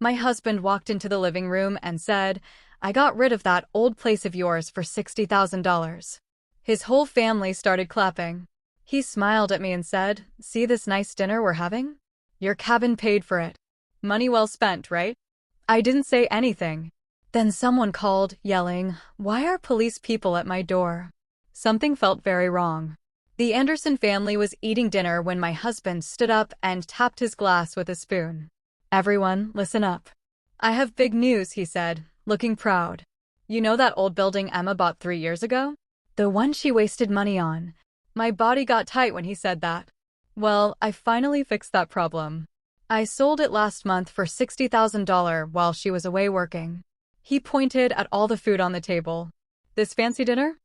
My husband walked into the living room and said, "I got rid of that old place of yours for $60,000. His whole family started clapping. He smiled at me and said, "See this nice dinner we're having? Your cabin paid for it. Money well spent, right?" I didn't say anything. Then someone called, yelling, "Why are police people at my door?" Something felt very wrong. The Anderson family was eating dinner when my husband stood up and tapped his glass with a spoon. "Everyone, listen up. I have big news," he said, looking proud. "You know that old building Emma bought 3 years ago? The one she wasted money on." My body got tight when he said that. Well, I finally fixed that problem. I sold it last month for $60,000 while she was away working. He pointed at all the food on the table. "This fancy dinner?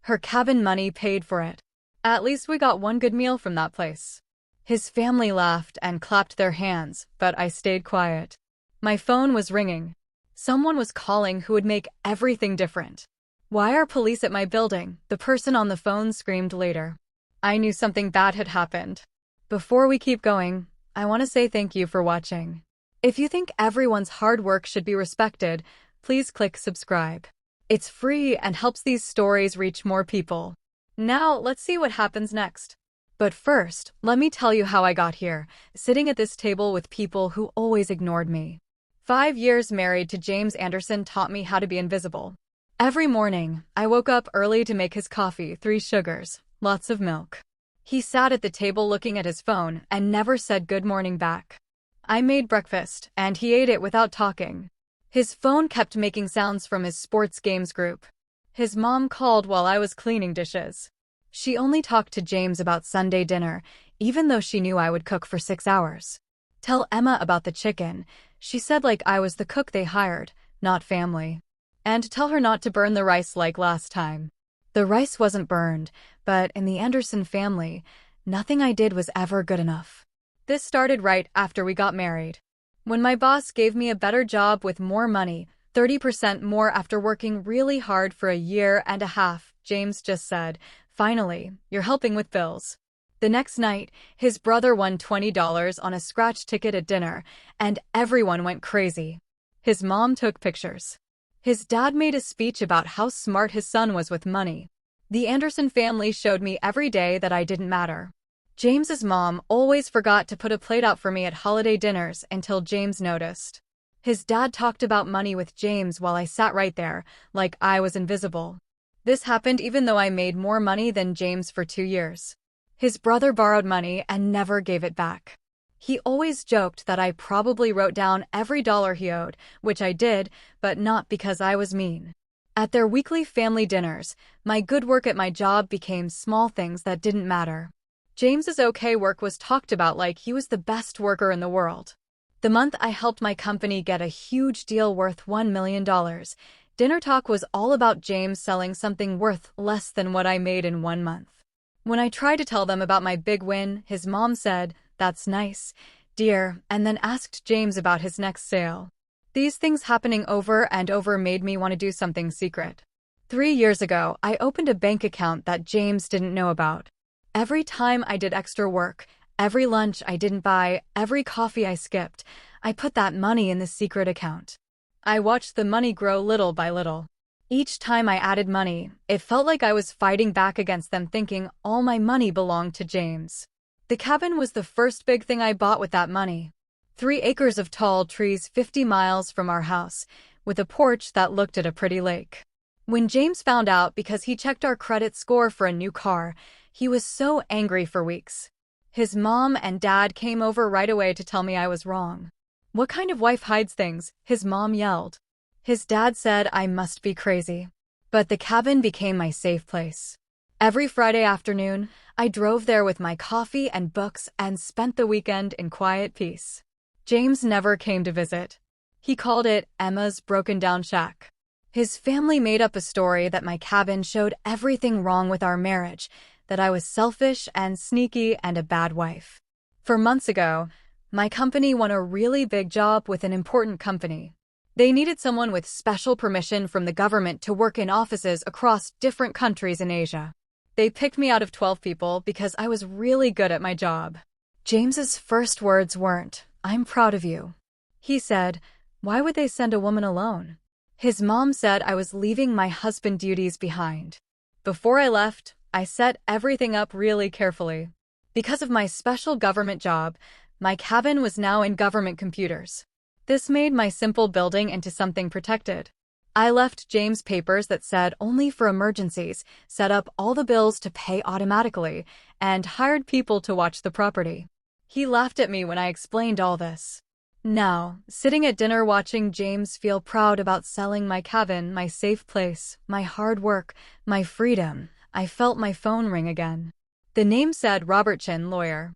Her cabin money paid for it. At least we got one good meal from that place." His family laughed and clapped their hands, but I stayed quiet. My phone was ringing. Someone was calling who would make everything different. "Why are police at my building?" the person on the phone screamed later. I knew something bad had happened. Before we keep going, I want to say thank you for watching. If you think everyone's hard work should be respected, please click subscribe. It's free and helps these stories reach more people. Now, let's see what happens next. But first, let me tell you how I got here, sitting at this table with people who always ignored me. 5 years married to James Anderson taught me how to be invisible. Every morning, I woke up early to make his coffee, 3 sugars, lots of milk. He sat at the table looking at his phone and never said good morning back. I made breakfast, and he ate it without talking. His phone kept making sounds from his sports games group. His mom called while I was cleaning dishes. She only talked to James about Sunday dinner, even though she knew I would cook for 6 hours. "Tell Emma about the chicken," she said, like I was the cook they hired, not family. "And tell her not to burn the rice like last time." The rice wasn't burned, but in the Anderson family, nothing I did was ever good enough. This started right after we got married. When my boss gave me a better job with more money, 30% more after working really hard for a year and a half, James just said, "Finally, you're helping with bills." The next night, his brother won $20 on a scratch ticket at dinner, and everyone went crazy. His mom took pictures. His dad made a speech about how smart his son was with money. The Anderson family showed me every day that I didn't matter. James's mom always forgot to put a plate out for me at holiday dinners until James noticed. His dad talked about money with James while I sat right there, like I was invisible. This happened even though I made more money than James for 2 years. His brother borrowed money and never gave it back. He always joked that I probably wrote down every dollar he owed, which I did, but not because I was mean. At their weekly family dinners, my good work at my job became small things that didn't matter. James's okay work was talked about like he was the best worker in the world. The month I helped my company get a huge deal worth $1 million, dinner talk was all about James selling something worth less than what I made in 1 month. When I tried to tell them about my big win, his mom said, "That's nice, dear," and then asked James about his next sale. These things happening over and over made me want to do something secret. 3 years ago, I opened a bank account that James didn't know about. Every time I did extra work, every lunch I didn't buy, every coffee I skipped, I put that money in the secret account. I watched the money grow little by little. Each time I added money, it felt like I was fighting back against them, thinking all my money belonged to James. The cabin was the first big thing I bought with that money. 3 acres of tall trees 50 miles from our house, with a porch that looked at a pretty lake. When James found out because he checked our credit score for a new car, he was so angry for weeks. His mom and dad came over right away to tell me I was wrong. "What kind of wife hides things?" his mom yelled. His dad said I must be crazy. But the cabin became my safe place. Every Friday afternoon, I drove there with my coffee and books and spent the weekend in quiet peace. James never came to visit. He called it Emma's broken-down shack. His family made up a story that my cabin showed everything wrong with our marriage, that I was selfish and sneaky and a bad wife. 4 months ago, my company won a really big job with an important company. They needed someone with special permission from the government to work in offices across different countries in Asia. They picked me out of 12 people because I was really good at my job. James's first words weren't, "I'm proud of you." He said, Why would they send a woman alone? His mom said I was leaving my husband duties behind. Before I left, I set everything up really carefully. Because of my special government job, my cabin was now in government computers. This made my simple building into something protected. I left James papers that said only for emergencies, set up all the bills to pay automatically, and hired people to watch the property. He laughed at me when I explained all this. Now, sitting at dinner watching James feel proud about selling my cabin, my safe place, my hard work, my freedom, I felt my phone ring again. The name said Robert Chin, lawyer.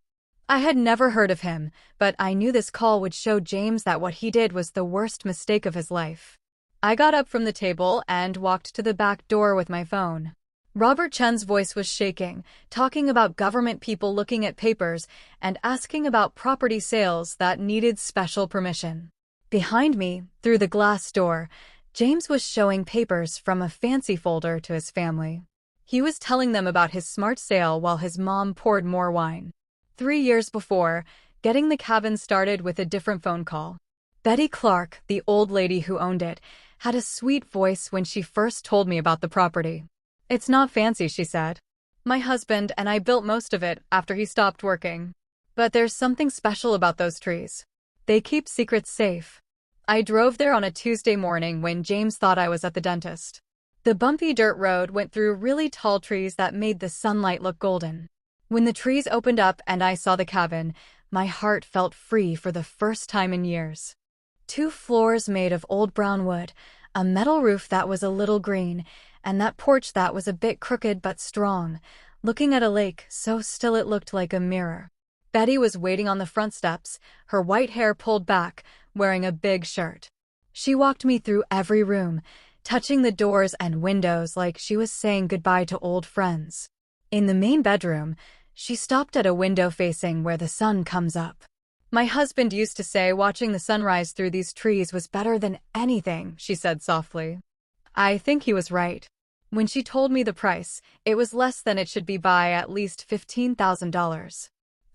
I had never heard of him, but I knew this call would show James that what he did was the worst mistake of his life. I got up from the table and walked to the back door with my phone. Robert Chen's voice was shaking, talking about government people looking at papers and asking about property sales that needed special permission. Behind me, through the glass door, James was showing papers from a fancy folder to his family. He was telling them about his smart sale while his mom poured more wine. 3 years before, getting the cabin started with a different phone call. Betty Clark, the old lady who owned it, had a sweet voice when she first told me about the property. It's not fancy, she said. My husband and I built most of it after he stopped working. But there's something special about those trees. They keep secrets safe. I drove there on a Tuesday morning when James thought I was at the dentist. The bumpy dirt road went through really tall trees that made the sunlight look golden. When the trees opened up and I saw the cabin, my heart felt free for the first time in years. 2 floors made of old brown wood, a metal roof that was a little green, and that porch that was a bit crooked but strong, looking at a lake so still it looked like a mirror. Betty was waiting on the front steps, her white hair pulled back, wearing a big shirt. She walked me through every room, touching the doors and windows like she was saying goodbye to old friends. In the main bedroom, she stopped at a window facing where the sun comes up. My husband used to say watching the sunrise through these trees was better than anything, she said softly. I think he was right. When she told me the price, it was less than it should be by at least $15,000.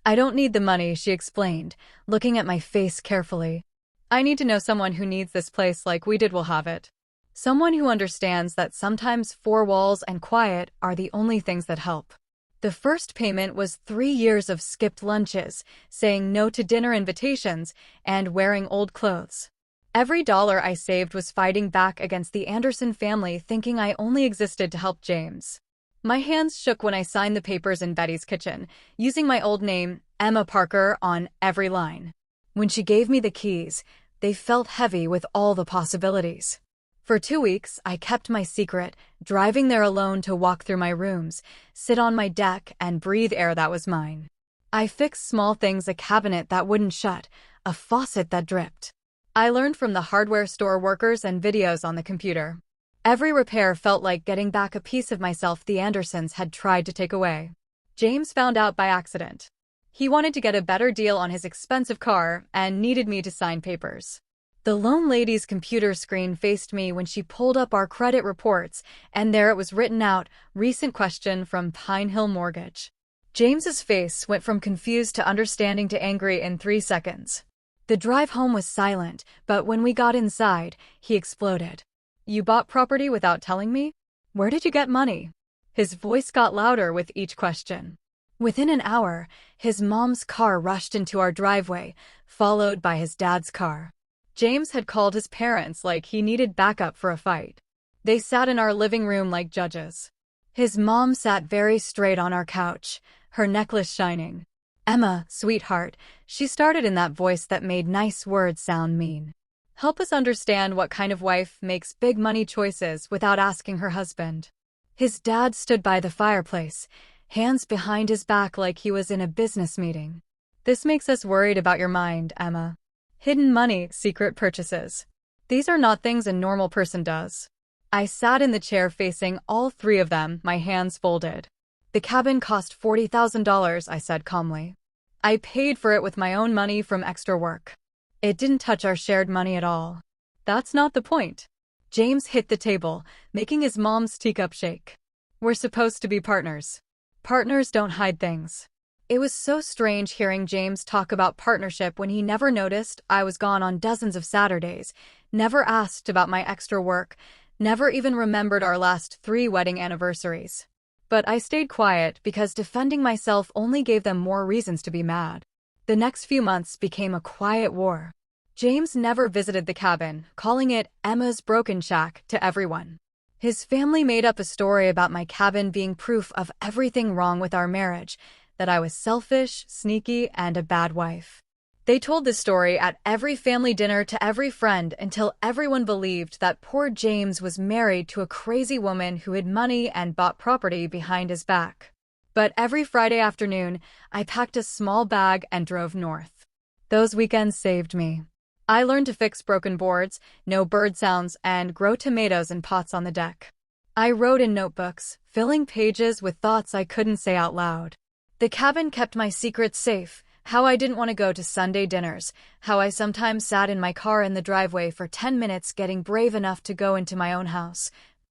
I don't need the money, she explained, looking at my face carefully. I need to know someone who needs this place like we did will have it. Someone who understands that sometimes 4 walls and quiet are the only things that help. The first payment was 3 years of skipped lunches, saying no to dinner invitations, and wearing old clothes. Every dollar I saved was fighting back against the Anderson family, thinking I only existed to help James. My hands shook when I signed the papers in Betty's kitchen, using my old name, Emma Parker, on every line. When she gave me the keys, they felt heavy with all the possibilities. For 2 weeks, I kept my secret, driving there alone to walk through my rooms, sit on my deck, and breathe air that was mine. I fixed small things, a cabinet that wouldn't shut, a faucet that dripped. I learned from the hardware store workers and videos on the computer. Every repair felt like getting back a piece of myself the Andersons had tried to take away. James found out by accident. He wanted to get a better deal on his expensive car and needed me to sign papers. The lone lady's computer screen faced me when she pulled up our credit reports, and there it was written out, recent question from Pine Hill Mortgage. James's face went from confused to understanding to angry in 3 seconds. The drive home was silent, but when we got inside, he exploded. You bought property without telling me? Where did you get money? His voice got louder with each question. Within an hour, his mom's car rushed into our driveway, followed by his dad's car. James had called his parents like he needed backup for a fight. They sat in our living room like judges. His mom sat very straight on our couch, her necklace shining. Emma, sweetheart, she started in that voice that made nice words sound mean. Help us understand what kind of wife makes big money choices without asking her husband. His dad stood by the fireplace, hands behind his back like he was in a business meeting. This makes us worried about your mind, Emma. Hidden money, secret purchases. These are not things a normal person does. I sat in the chair facing all 3 of them, my hands folded. The cabin cost $40,000, I said calmly. I paid for it with my own money from extra work. It didn't touch our shared money at all. That's not the point. James hit the table, making his mom's teacup shake. We're supposed to be partners. Partners don't hide things. It was so strange hearing James talk about partnership when he never noticed I was gone on dozens of Saturdays, never asked about my extra work, never even remembered our last 3 wedding anniversaries. But I stayed quiet because defending myself only gave them more reasons to be mad. The next few months became a quiet war. James never visited the cabin, calling it Emma's broken shack to everyone. His family made up a story about my cabin being proof of everything wrong with our marriage, that I was selfish, sneaky, and a bad wife. They told this story at every family dinner to every friend until everyone believed that poor James was married to a crazy woman who hid money and bought property behind his back. But every Friday afternoon, I packed a small bag and drove north. Those weekends saved me. I learned to fix broken boards, know bird sounds, and grow tomatoes in pots on the deck. I wrote in notebooks, filling pages with thoughts I couldn't say out loud. The cabin kept my secrets safe, how I didn't want to go to Sunday dinners, how I sometimes sat in my car in the driveway for 10 minutes getting brave enough to go into my own house,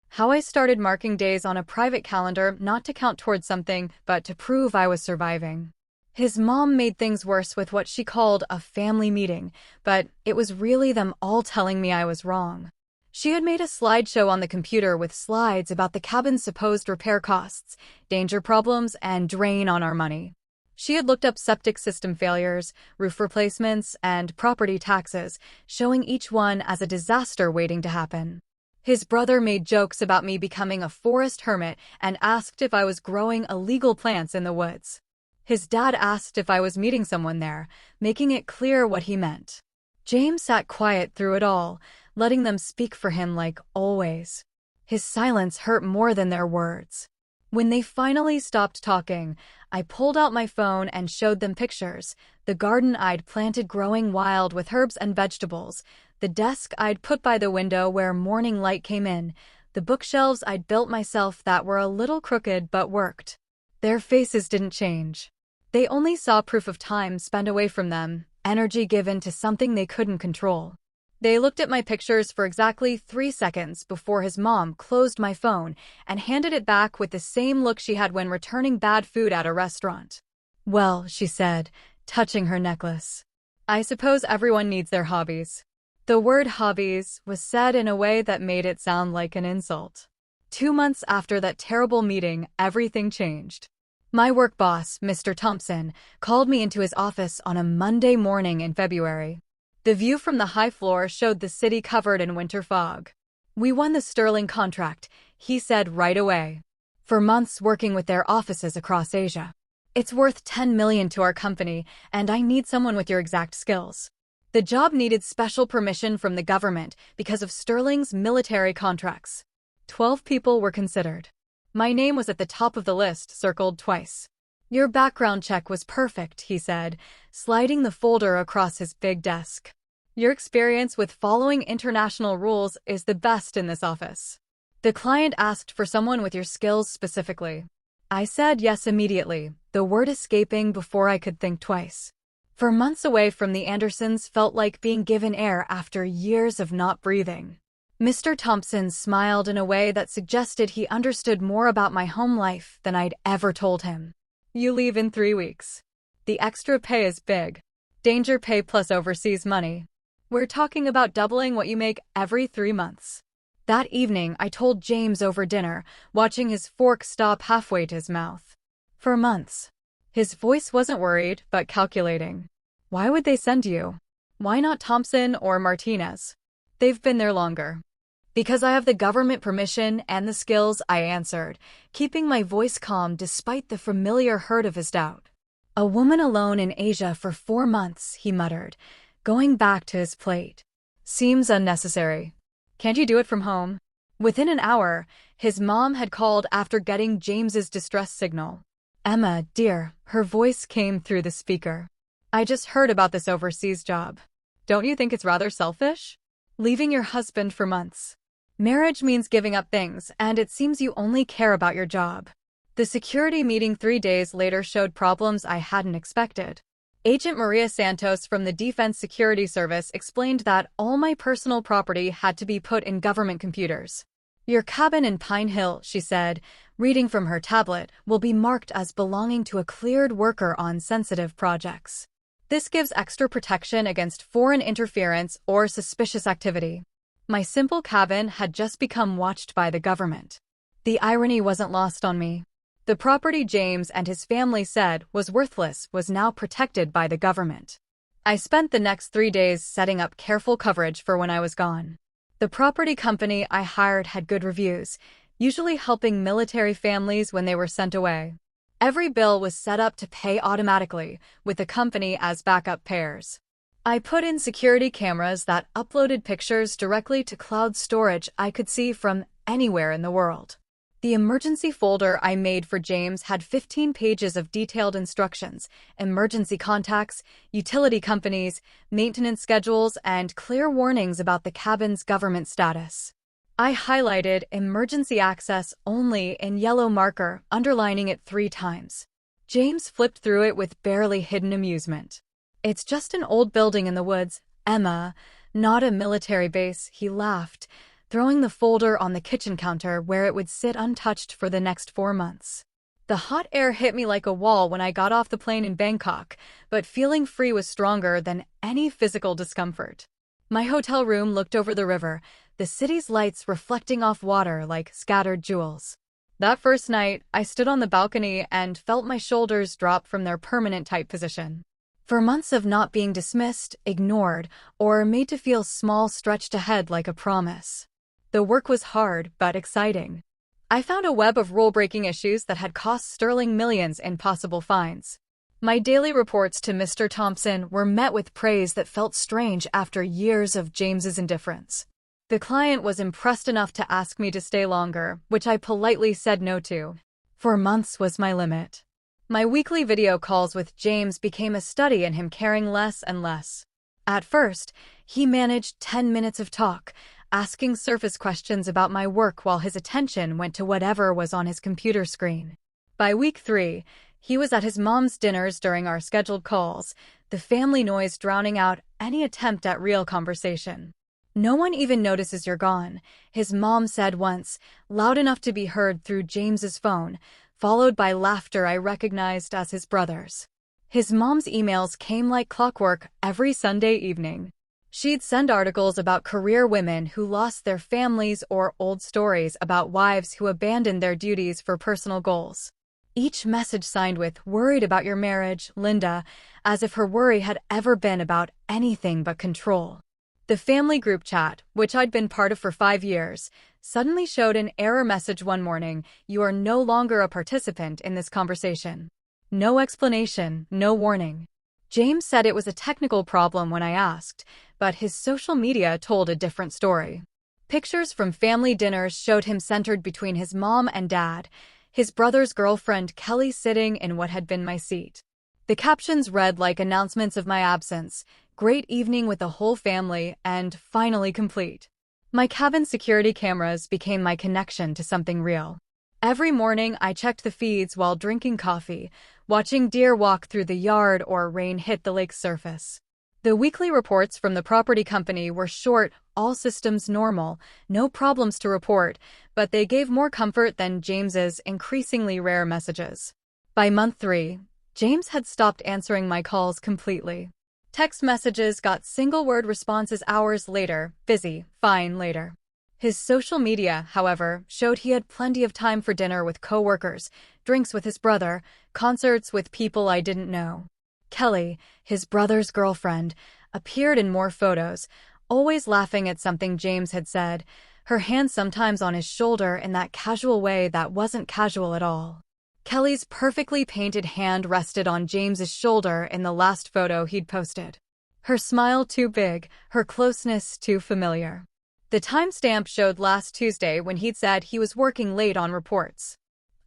how I started marking days on a private calendar not to count towards something, but to prove I was surviving. His mom made things worse with what she called a family meeting, but it was really them all telling me I was wrong. She had made a slideshow on the computer with slides about the cabin's supposed repair costs, danger problems, and drain on our money. She had looked up septic system failures, roof replacements, and property taxes, showing each one as a disaster waiting to happen. His brother made jokes about me becoming a forest hermit and asked if I was growing illegal plants in the woods. His dad asked if I was meeting someone there, making it clear what he meant. James sat quiet through it all, letting them speak for him like always. His silence hurt more than their words. When they finally stopped talking, I pulled out my phone and showed them pictures, the garden I'd planted growing wild with herbs and vegetables, the desk I'd put by the window where morning light came in, the bookshelves I'd built myself that were a little crooked but worked. Their faces didn't change. They only saw proof of time spent away from them, energy given to something they couldn't control. They looked at my pictures for exactly 3 seconds before his mom closed my phone and handed it back with the same look she had when returning bad food at a restaurant. "Well," she said, touching her necklace, "I suppose everyone needs their hobbies." The word hobbies was said in a way that made it sound like an insult. 2 months after that terrible meeting, everything changed. My work boss, Mr. Thompson, called me into his office on a Monday morning in February. The view from the high floor showed the city covered in winter fog. "We won the Sterling contract," he said right away. "For months working with their offices across Asia. It's worth $10 million to our company, and I need someone with your exact skills." The job needed special permission from the government because of Sterling's military contracts. 12 people were considered. My name was at the top of the list, circled twice. "Your background check was perfect," he said, sliding the folder across his big desk. "Your experience with following international rules is the best in this office. The client asked for someone with your skills specifically." I said yes immediately, the word escaping before I could think twice. For months away from the Andersons felt like being given air after years of not breathing. Mr. Thompson smiled in a way that suggested he understood more about my home life than I'd ever told him. "You leave in 3 weeks. The extra pay is big. Danger pay plus overseas money. We're talking about doubling what you make every 3 months." That evening, I told James over dinner, watching his fork stop halfway to his mouth. "For months." His voice wasn't worried, but calculating. "Why would they send you? Why not Thompson or Martinez? They've been there longer." "Because I have the government permission and the skills," I answered, keeping my voice calm despite the familiar hurt of his doubt. "A woman alone in Asia for 4 months," he muttered, going back to his plate. "Seems unnecessary. Can't you do it from home?" Within an hour, his mom had called after getting James's distress signal. "Emma, dear," her voice came through the speaker. "I just heard about this overseas job. Don't you think it's rather selfish? Leaving your husband for months. Marriage means giving up things, and it seems you only care about your job." The security meeting 3 days later showed problems I hadn't expected. Agent Maria Santos from the Defense Security Service explained that all my personal property had to be put in government computers. Your cabin in Pine Hill, she said, reading from her tablet, will be marked as belonging to a cleared worker on sensitive projects. This gives extra protection against foreign interference or suspicious activity. My simple cabin had just become watched by the government. The irony wasn't lost on me. The property James and his family said was worthless was now protected by the government. I spent the next 3 days setting up careful coverage for when I was gone. The property company I hired had good reviews, usually helping military families when they were sent away. Every bill was set up to pay automatically, with the company as backup payers. I put in security cameras that uploaded pictures directly to cloud storage I could see from anywhere in the world. The emergency folder I made for James had 15 pages of detailed instructions, emergency contacts, utility companies, maintenance schedules, and clear warnings about the cabin's government status. I highlighted emergency access only in yellow marker, underlining it 3 times. James flipped through it with barely hidden amusement. "It's just an old building in the woods, Emma, not a military base," he laughed, throwing the folder on the kitchen counter where it would sit untouched for the next 4 months. The hot air hit me like a wall when I got off the plane in Bangkok, but feeling free was stronger than any physical discomfort. My hotel room looked over the river, the city's lights reflecting off water like scattered jewels. That first night, I stood on the balcony and felt my shoulders drop from their permanent tight position. For months of not being dismissed, ignored, or made to feel small stretched ahead like a promise. The work was hard, but exciting. I found a web of rule-breaking issues that had cost Sterling millions in possible fines. My daily reports to Mr. Thompson were met with praise that felt strange after years of James's indifference. The client was impressed enough to ask me to stay longer, which I politely said no to. 4 months was my limit. My weekly video calls with James became a study in him caring less and less. At first, he managed 10 minutes of talk, asking surface questions about my work while his attention went to whatever was on his computer screen. By week 3, he was at his mom's dinners during our scheduled calls, the family noise drowning out any attempt at real conversation. "No one even notices you're gone," his mom said once, loud enough to be heard through James's phone, followed by laughter I recognized as his brother's. His mom's emails came like clockwork every Sunday evening. She'd send articles about career women who lost their families or old stories about wives who abandoned their duties for personal goals. Each message signed with "Worried about your marriage, Linda," as if her worry had ever been about anything but control. The family group chat, which I'd been part of for 5 years, suddenly showed an error message one morning: "You are no longer a participant in this conversation." No explanation, no warning. James said it was a technical problem when I asked, but his social media told a different story. Pictures from family dinners showed him centered between his mom and dad, his brother's girlfriend Kelly sitting in what had been my seat. The captions read like announcements of my absence: "Great evening with the whole family," and "Finally complete." My cabin security cameras became my connection to something real. Every morning I checked the feeds while drinking coffee, watching deer walk through the yard or rain hit the lake's surface. The weekly reports from the property company were short, all systems normal, no problems to report, but they gave more comfort than James's increasingly rare messages. By month 3, James had stopped answering my calls completely. Text messages got single-word responses hours later: "Busy, fine, later." His social media, however, showed he had plenty of time for dinner with coworkers, drinks with his brother, concerts with people I didn't know. Kelly, his brother's girlfriend, appeared in more photos, always laughing at something James had said, her hand sometimes on his shoulder in that casual way that wasn't casual at all. Kelly's perfectly painted hand rested on James's shoulder in the last photo he'd posted. Her smile too big, her closeness too familiar. The timestamp showed last Tuesday when he'd said he was working late on reports.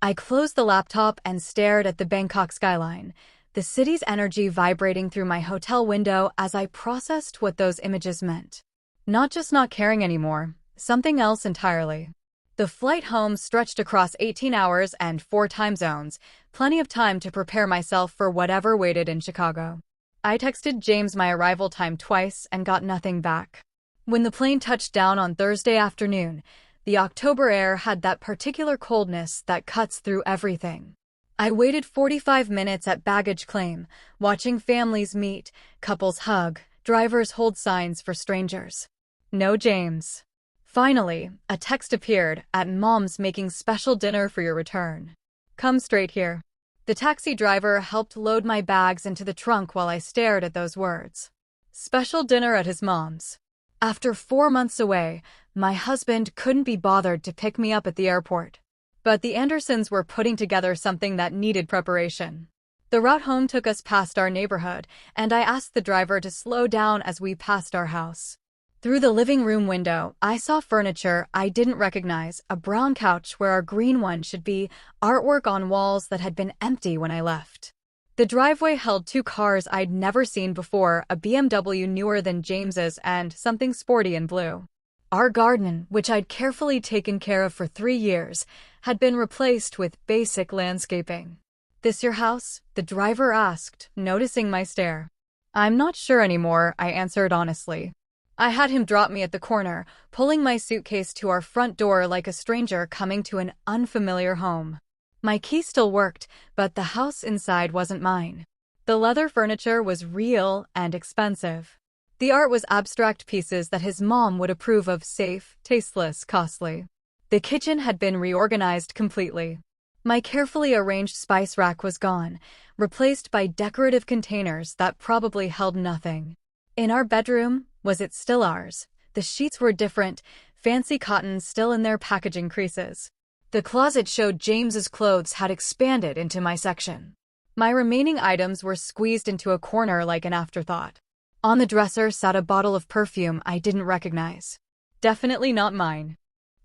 I closed the laptop and stared at the Bangkok skyline, the city's energy vibrating through my hotel window as I processed what those images meant. Not just not caring anymore, something else entirely. The flight home stretched across 18 hours and 4 time zones, plenty of time to prepare myself for whatever waited in Chicago. I texted James my arrival time twice and got nothing back. When the plane touched down on Thursday afternoon, The October air had that particular coldness that cuts through everything. I waited 45 minutes at baggage claim, watching families meet, couples hug, drivers hold signs for strangers. No James. Finally, a text appeared at Mom's making special dinner for your return. Come straight here. The taxi driver helped load my bags into the trunk while I stared at those words. Special dinner at his mom's. After 4 months away, my husband couldn't be bothered to pick me up at the airport. But the Andersons were putting together something that needed preparation. The route home took us past our neighborhood, and I asked the driver to slow down as we passed our house. Through the living room window, I saw furniture I didn't recognize, a brown couch where our green one should be, artwork on walls that had been empty when I left. The driveway held 2 cars I'd never seen before, a BMW newer than James's and something sporty in blue. Our garden, which I'd carefully taken care of for 3 years, had been replaced with basic landscaping. This your house? The driver asked, noticing my stare. I'm not sure anymore, I answered honestly. I had him drop me at the corner, pulling my suitcase to our front door like a stranger coming to an unfamiliar home. My key still worked, but the house inside wasn't mine. The leather furniture was real and expensive. The art was abstract pieces that his mom would approve of, safe, tasteless, costly. The kitchen had been reorganized completely. My carefully arranged spice rack was gone, replaced by decorative containers that probably held nothing. In our bedroom, was it still ours? The sheets were different, fancy cotton still in their packaging creases. The closet showed James's clothes had expanded into my section. My remaining items were squeezed into a corner like an afterthought. On the dresser sat a bottle of perfume I didn't recognize. Definitely not mine.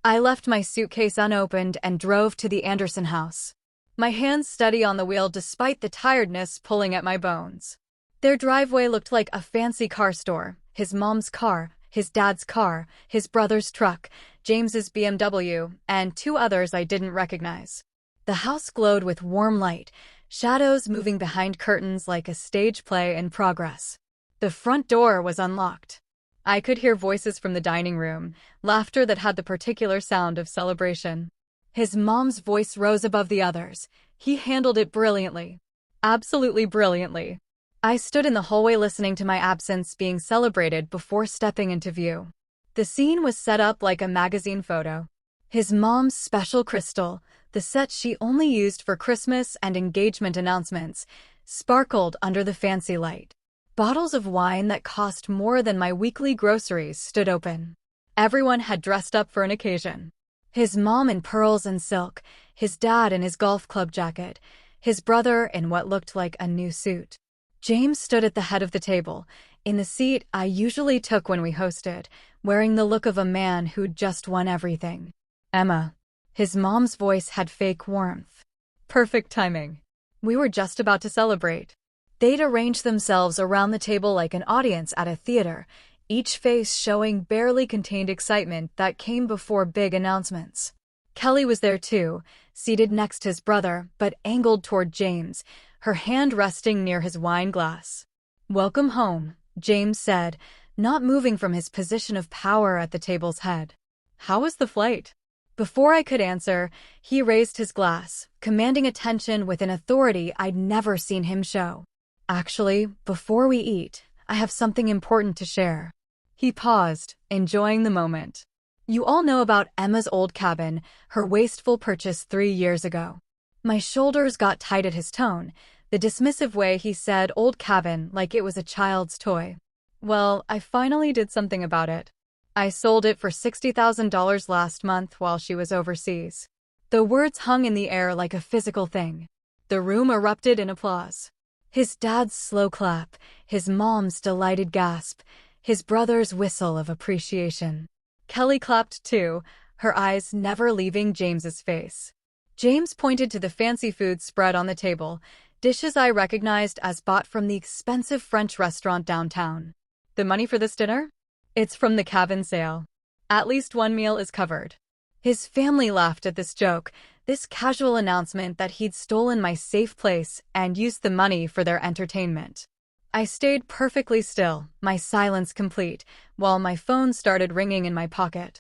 I left my suitcase unopened and drove to the Anderson house. My hands steady on the wheel despite the tiredness pulling at my bones. Their driveway looked like a fancy car store. His mom's car, his dad's car, his brother's truck, James's BMW, and 2 others I didn't recognize. The house glowed with warm light, shadows moving behind curtains like a stage play in progress. The front door was unlocked. I could hear voices from the dining room, laughter that had the particular sound of celebration. His mom's voice rose above the others. He handled it brilliantly. Absolutely brilliantly. I stood in the hallway listening to my absence being celebrated before stepping into view. The scene was set up like a magazine photo. His mom's special crystal, the set she only used for Christmas and engagement announcements, sparkled under the fancy light. Bottles of wine that cost more than my weekly groceries stood open. Everyone had dressed up for an occasion. His mom in pearls and silk, his dad in his golf club jacket, his brother in what looked like a new suit. James stood at the head of the table, in the seat I usually took when we hosted, wearing the look of a man who'd just won everything. Emma. His mom's voice had fake warmth. Perfect timing. We were just about to celebrate. They'd arranged themselves around the table like an audience at a theater, each face showing barely contained excitement that came before big announcements. Kelly was there too, seated next to his brother, but angled toward James, her hand resting near his wine glass. "Welcome home," James said, not moving from his position of power at the table's head. "How was the flight?" Before I could answer, he raised his glass, commanding attention with an authority I'd never seen him show. "Actually, before we eat, I have something important to share." He paused, enjoying the moment. "You all know about Emma's old cabin, her wasteful purchase 3 years ago." My shoulders got tight at his tone, the dismissive way he said old cabin like it was a child's toy. Well, I finally did something about it. I sold it for $60,000 last month while she was overseas. The words hung in the air like a physical thing. The room erupted in applause. His dad's slow clap, his mom's delighted gasp, his brother's whistle of appreciation. Kelly clapped too, her eyes never leaving James's face. James pointed to the fancy food spread on the table, dishes I recognized as bought from the expensive French restaurant downtown. "The money for this dinner? It's from the cabin sale. At least 1 meal is covered." His family laughed at this joke, this casual announcement that he'd stolen my safe place and used the money for their entertainment. I stayed perfectly still, my silence complete, while my phone started ringing in my pocket.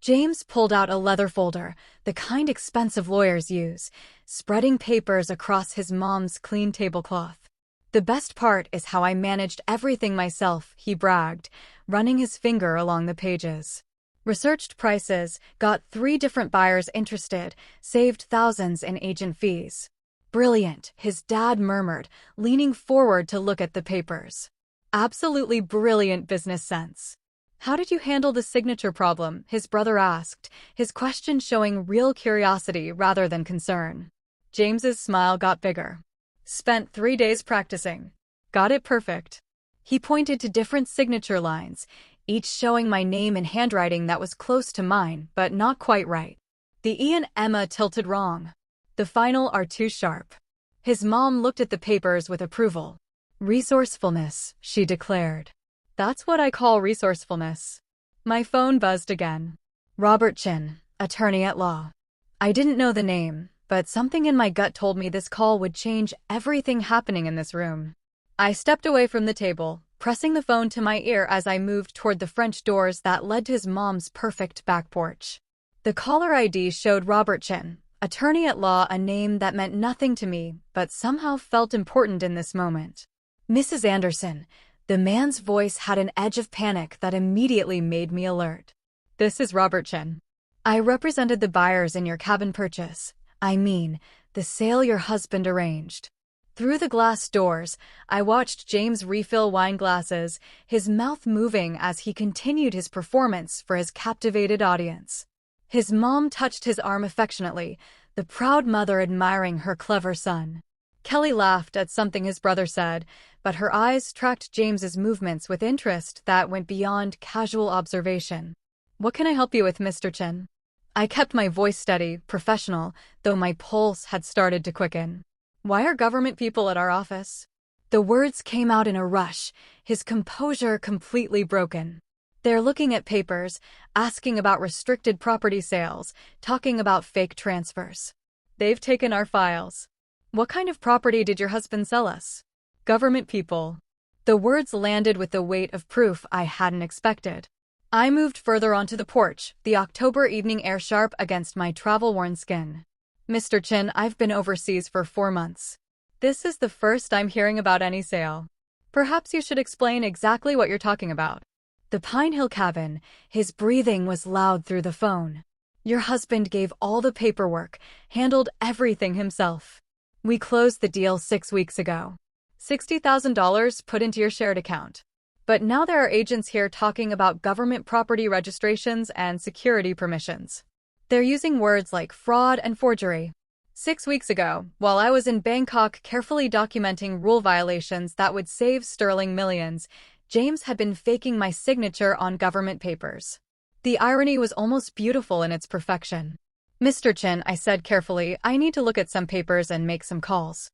James pulled out a leather folder, the kind expensive lawyers use, spreading papers across his mom's clean tablecloth. The best part is how I managed everything myself, he bragged, running his finger along the pages. Researched prices, got 3 different buyers interested, saved thousands in agent fees. Brilliant, his dad murmured, leaning forward to look at the papers. Absolutely brilliant business sense. How did you handle the signature problem? His brother asked, his question showing real curiosity rather than concern. James's smile got bigger. Spent 3 days practicing. Got it perfect. He pointed to different signature lines, each showing my name in handwriting that was close to mine, but not quite right. The E and Emma tilted wrong. The final are too sharp. His mom looked at the papers with approval. Resourcefulness, she declared. That's what I call resourcefulness. My phone buzzed again. Robert Chin, attorney at law. I didn't know the name, but something in my gut told me this call would change everything happening in this room. I stepped away from the table, pressing the phone to my ear as I moved toward the French doors that led to his mom's perfect back porch. The caller ID showed Robert Chin, attorney at law, a name that meant nothing to me, but somehow felt important in this moment. Mrs. Anderson. The man's voice had an edge of panic that immediately made me alert. This is Robert Chin. I represented the buyers in your cabin purchase. I mean, the sale your husband arranged. Through the glass doors, I watched James refill wine glasses, his mouth moving as he continued his performance for his captivated audience. His mom touched his arm affectionately, the proud mother admiring her clever son. Kelly laughed at something his brother said, but her eyes tracked James's movements with interest that went beyond casual observation. What can I help you with, Mr. Chin? I kept my voice steady, professional, though my pulse had started to quicken. Why are government people at our office? The words came out in a rush, his composure completely broken. They're looking at papers, asking about restricted property sales, talking about fake transfers. They've taken our files. What kind of property did your husband sell us? Government people. The words landed with the weight of proof I hadn't expected. I moved further onto the porch, the October evening air sharp against my travel-worn skin. Mr. Chin, I've been overseas for 4 months. This is the first I'm hearing about any sale. Perhaps you should explain exactly what you're talking about. The Pine Hill cabin, his breathing was loud through the phone. Your husband gave all the paperwork, handled everything himself. We closed the deal 6 weeks ago. $60,000 put into your shared account. But now there are agents here talking about government property registrations and security permissions. They're using words like fraud and forgery. 6 weeks ago, while I was in Bangkok carefully documenting rule violations that would save Sterling millions, James had been faking my signature on government papers. The irony was almost beautiful in its perfection. Mr. Chin, I said carefully, I need to look at some papers and make some calls.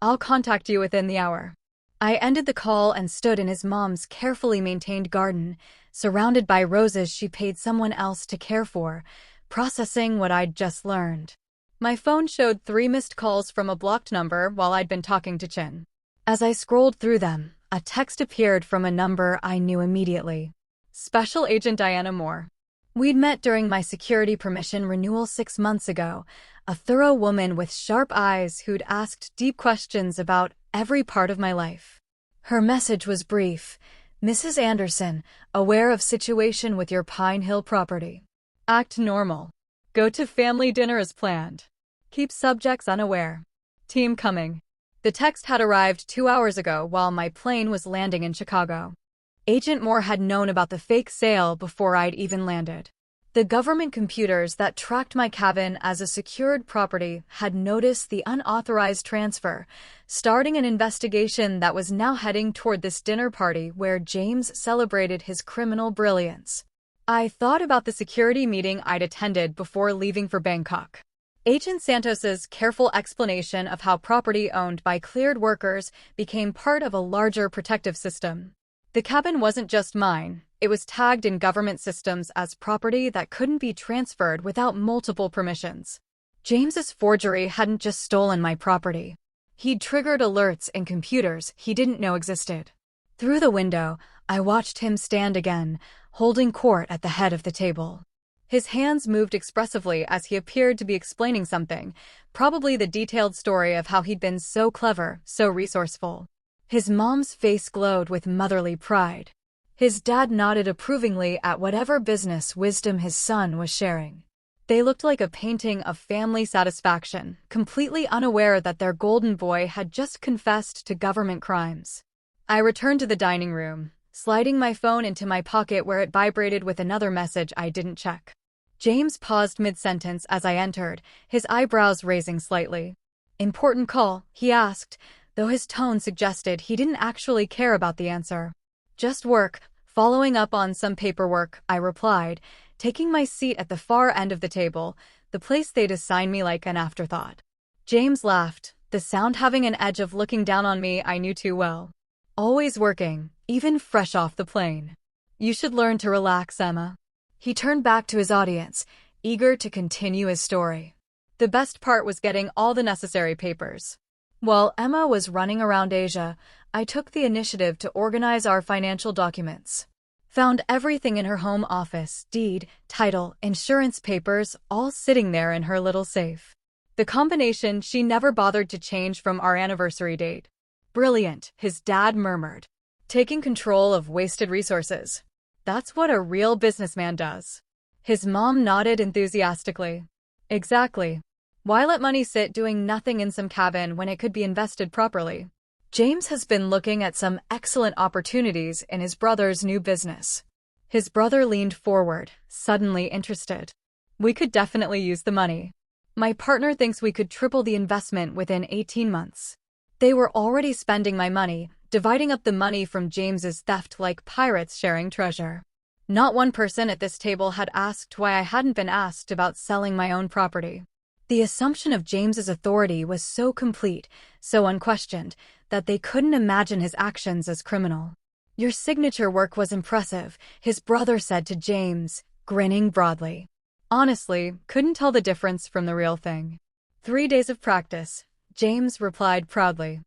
I'll contact you within the hour. I ended the call and stood in his mom's carefully maintained garden, surrounded by roses she paid someone else to care for, processing what I'd just learned. My phone showed 3 missed calls from a blocked number while I'd been talking to Chin. As I scrolled through them, a text appeared from a number I knew immediately. Special Agent Diana Moore. We'd met during my security permission renewal 6 months ago, a thorough woman with sharp eyes who'd asked deep questions about every part of my life. Her message was brief. Mrs. Anderson, aware of situation with your Pine Hill property. Act normal. Go to family dinner as planned. Keep subjects unaware. Team coming. The text had arrived 2 hours ago while my plane was landing in Chicago. Agent Moore had known about the fake sale before I'd even landed. The government computers that tracked my cabin as a secured property had noticed the unauthorized transfer, starting an investigation that was now heading toward this dinner party where James celebrated his criminal brilliance. I thought about the security meeting I'd attended before leaving for Bangkok. Agent Santos's careful explanation of how property owned by cleared workers became part of a larger protective system. The cabin wasn't just mine. It was tagged in government systems as property that couldn't be transferred without multiple permissions. James's forgery hadn't just stolen my property. He'd triggered alerts in computers he didn't know existed. Through the window, I watched him stand again, holding court at the head of the table. His hands moved expressively as he appeared to be explaining something, probably the detailed story of how he'd been so clever, so resourceful. His mom's face glowed with motherly pride. His dad nodded approvingly at whatever business wisdom his son was sharing. They looked like a painting of family satisfaction, completely unaware that their golden boy had just confessed to government crimes. I returned to the dining room, sliding my phone into my pocket where it vibrated with another message I didn't check. James paused mid-sentence as I entered, his eyebrows raising slightly. "Important call?" he asked, though his tone suggested he didn't actually care about the answer. "Just work, following up on some paperwork," I replied, taking my seat at the far end of the table, the place they'd assigned me like an afterthought. James laughed, the sound having an edge of looking down on me I knew too well. "Always working, even fresh off the plane. You should learn to relax, Emma." He turned back to his audience, eager to continue his story. The best part was getting all the necessary papers. While Emma was running around Asia, I took the initiative to organize our financial documents. Found everything in her home office, deed, title, insurance papers, all sitting there in her little safe. The combination she never bothered to change from our anniversary date. "Brilliant," his dad murmured. "Taking control of wasted resources. That's what a real businessman does." His mom nodded enthusiastically. "Exactly. Why let money sit doing nothing in some cabin when it could be invested properly?" James has been looking at some excellent opportunities in his brother's new business. His brother leaned forward, suddenly interested. "We could definitely use the money. My partner thinks we could triple the investment within 18 months. They were already spending my money, dividing up the money from James's theft like pirates sharing treasure. Not one person at this table had asked why I hadn't been asked about selling my own property. The assumption of James's authority was so complete, so unquestioned, that they couldn't imagine his actions as criminal. "Your signature work was impressive," his brother said to James, grinning broadly. Honestly, couldn't tell the difference from the real thing. 3 days of practice, James replied proudly.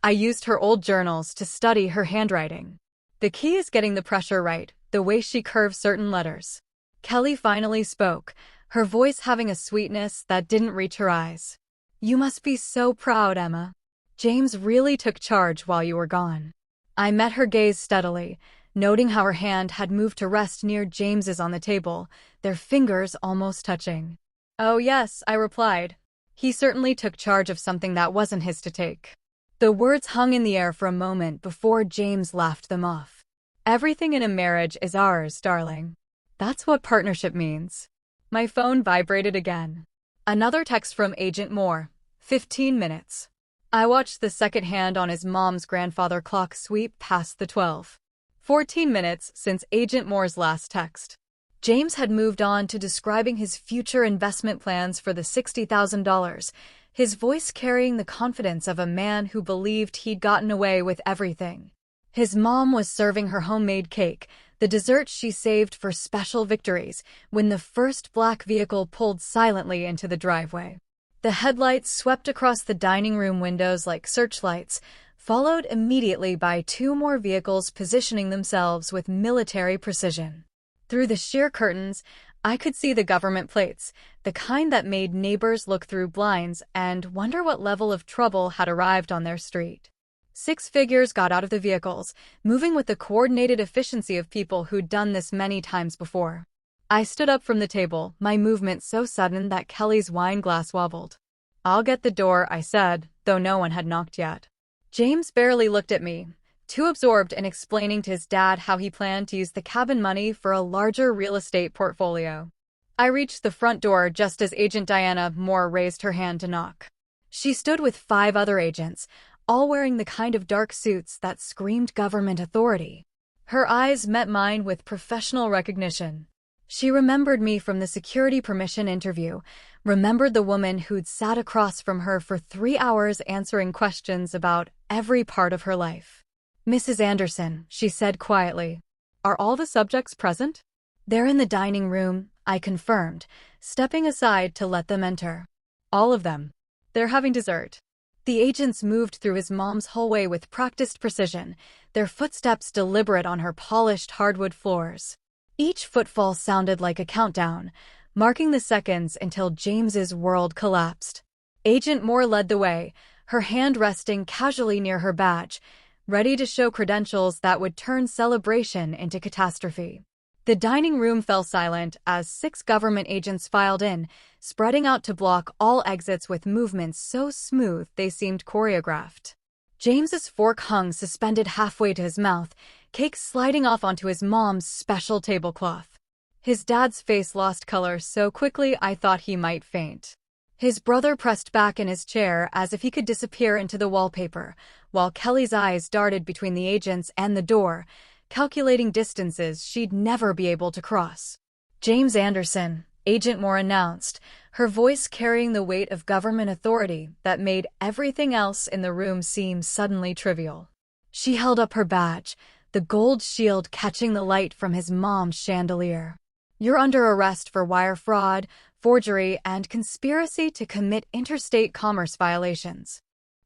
I used her old journals to study her handwriting. The key is getting the pressure right, the way she curves certain letters. Kelly finally spoke, her voice having a sweetness that didn't reach her eyes. "You must be so proud, Emma. James really took charge while you were gone." I met her gaze steadily, noting how her hand had moved to rest near James's on the table, their fingers almost touching. "Oh yes," I replied. "He certainly took charge of something that wasn't his to take." The words hung in the air for a moment before James laughed them off. "Everything in a marriage is ours, darling. That's what partnership means." My phone vibrated again. Another text from Agent Moore. 15 minutes. I watched the second hand on his mom's grandfather clock sweep past the 12. 14 minutes since Agent Moore's last text. James had moved on to describing his future investment plans for the $60,000, his voice carrying the confidence of a man who believed he'd gotten away with everything. His mom was serving her homemade cake, the dessert she saved for special victories, when the first black vehicle pulled silently into the driveway. The headlights swept across the dining room windows like searchlights, followed immediately by 2 more vehicles positioning themselves with military precision. Through the sheer curtains, I could see the government plates, the kind that made neighbors look through blinds and wonder what level of trouble had arrived on their street. 6 figures got out of the vehicles, moving with the coordinated efficiency of people who'd done this many times before. I stood up from the table, my movement so sudden that Kelly's wine glass wobbled. "I'll get the door," I said, though no one had knocked yet. James barely looked at me, too absorbed in explaining to his dad how he planned to use the cabin money for a larger real estate portfolio. I reached the front door just as Agent Diana Moore raised her hand to knock. She stood with 5 other agents, all wearing the kind of dark suits that screamed government authority. Her eyes met mine with professional recognition. She remembered me from the security permission interview, remembered the woman who'd sat across from her for 3 hours answering questions about every part of her life. "Mrs. Anderson," she said quietly, "are all the subjects present?" "They're in the dining room," I confirmed, stepping aside to let them enter. "All of them. They're having dessert." The agents moved through his mom's hallway with practiced precision, their footsteps deliberate on her polished hardwood floors. Each footfall sounded like a countdown, marking the seconds until James's world collapsed. Agent Moore led the way, her hand resting casually near her badge, ready to show credentials that would turn celebration into catastrophe. The dining room fell silent as 6 government agents filed in, spreading out to block all exits with movements so smooth they seemed choreographed. James's fork hung suspended halfway to his mouth, cake sliding off onto his mom's special tablecloth. His dad's face lost color so quickly I thought he might faint. His brother pressed back in his chair as if he could disappear into the wallpaper, while Kelly's eyes darted between the agents and the door, calculating distances she'd never be able to cross. "James Anderson," Agent Moore announced, her voice carrying the weight of government authority that made everything else in the room seem suddenly trivial. She held up her badge, the gold shield catching the light from his mom's chandelier. "You're under arrest for wire fraud, forgery, and conspiracy to commit interstate commerce violations."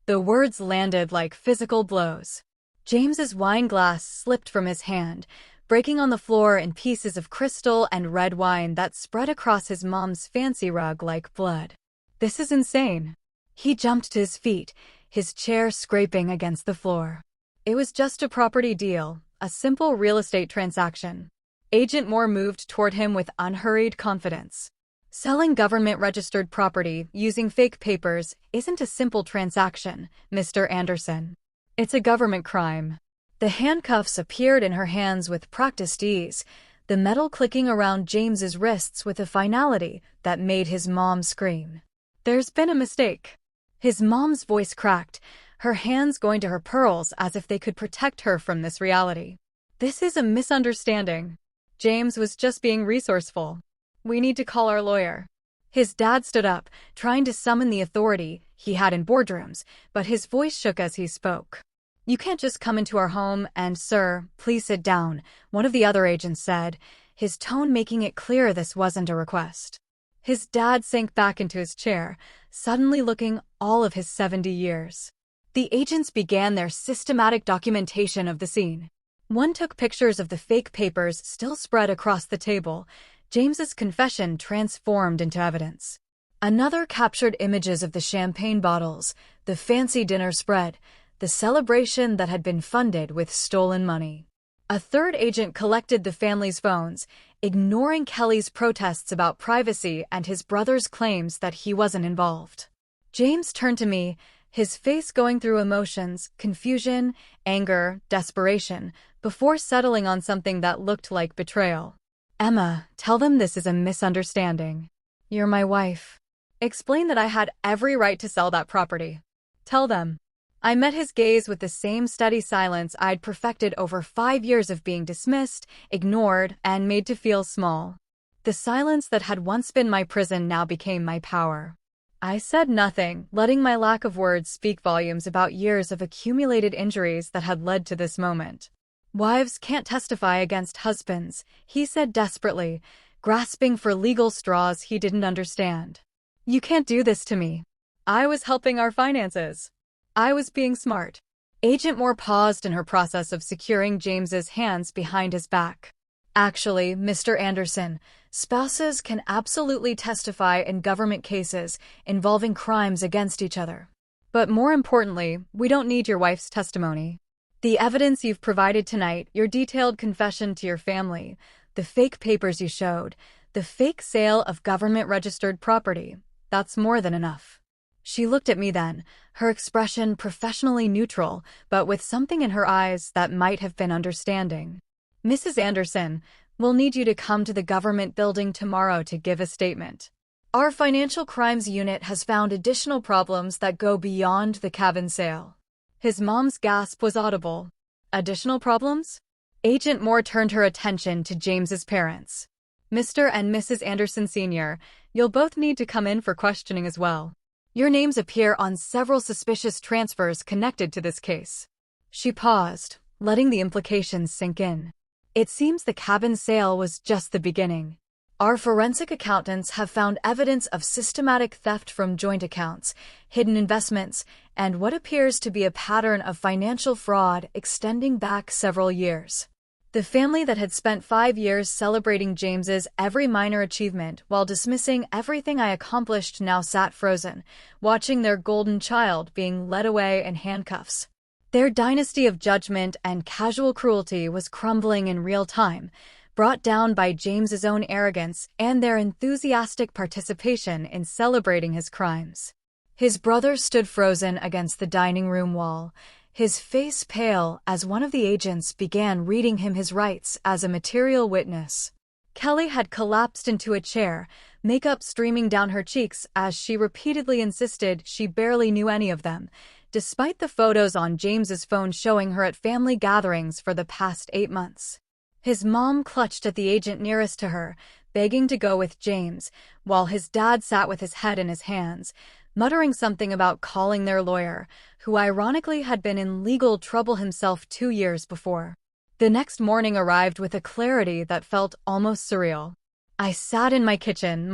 The words landed like physical blows. James's wine glass slipped from his hand, breaking on the floor in pieces of crystal and red wine that spread across his mom's fancy rug like blood. "This is insane." He jumped to his feet, his chair scraping against the floor. "It was just a property deal, a simple real estate transaction." Agent Moore moved toward him with unhurried confidence. "Selling government-registered property using fake papers isn't a simple transaction, Mr. Anderson. It's a government crime." The handcuffs appeared in her hands with practiced ease, the metal clicking around James's wrists with a finality that made his mom scream. "There's been a mistake." His mom's voice cracked, her hands going to her pearls as if they could protect her from this reality. "This is a misunderstanding. James was just being resourceful. We need to call our lawyer." His dad stood up, trying to summon the authority he had in boardrooms, but his voice shook as he spoke. "You can't just come into our home and, sir, please sit down," one of the other agents said, his tone making it clear this wasn't a request. His dad sank back into his chair, suddenly looking all of his 70 years. The agents began their systematic documentation of the scene. One took pictures of the fake papers still spread across the table, James's confession transformed into evidence. Another captured images of the champagne bottles, the fancy dinner spread, the celebration that had been funded with stolen money. A third agent collected the family's phones, ignoring Kelly's protests about privacy and his brother's claims that he wasn't involved. James turned to me, his face going through emotions, confusion, anger, desperation, before settling on something that looked like betrayal. "Emma, tell them this is a misunderstanding. You're my wife. Explain that I had every right to sell that property. Tell them." I met his gaze with the same steady silence I'd perfected over 5 years of being dismissed, ignored, and made to feel small. The silence that had once been my prison now became my power. I said nothing, letting my lack of words speak volumes about years of accumulated injuries that had led to this moment. "Wives can't testify against husbands," he said desperately, grasping for legal straws he didn't understand. "You can't do this to me. I was helping our finances. I was being smart." Agent Moore paused in her process of securing James's hands behind his back. "Actually, Mr. Anderson, spouses can absolutely testify in government cases involving crimes against each other. But more importantly, we don't need your wife's testimony. The evidence you've provided tonight, your detailed confession to your family, the fake papers you showed, the fake sale of government-registered property, that's more than enough." She looked at me then, her expression professionally neutral, but with something in her eyes that might have been understanding. "Mrs. Anderson, we'll need you to come to the government building tomorrow to give a statement. Our financial crimes unit has found additional problems that go beyond the cabin sale." His mom's gasp was audible. "Additional problems?" Agent Moore turned her attention to James's parents. "Mr. and Mrs. Anderson Sr., you'll both need to come in for questioning as well. Your names appear on several suspicious transfers connected to this case." She paused, letting the implications sink in. "It seems the cabin sale was just the beginning. Our forensic accountants have found evidence of systematic theft from joint accounts, hidden investments, and what appears to be a pattern of financial fraud extending back several years. The family that had spent 5 years celebrating James's every minor achievement while dismissing everything I accomplished now sat frozen, watching their golden child being led away in handcuffs. Their dynasty of judgment and casual cruelty was crumbling in real time, brought down by James's own arrogance and their enthusiastic participation in celebrating his crimes. His brother stood frozen against the dining room wall, his face pale as one of the agents began reading him his rights as a material witness. Kelly had collapsed into a chair, makeup streaming down her cheeks as she repeatedly insisted she barely knew any of them, despite the photos on James's phone showing her at family gatherings for the past 8 months. His mom clutched at the agent nearest to her, begging to go with James, while his dad sat with his head in his hands, muttering something about calling their lawyer, who ironically had been in legal trouble himself 2 years before. The next morning arrived with a clarity that felt almost surreal. I sat in my kitchen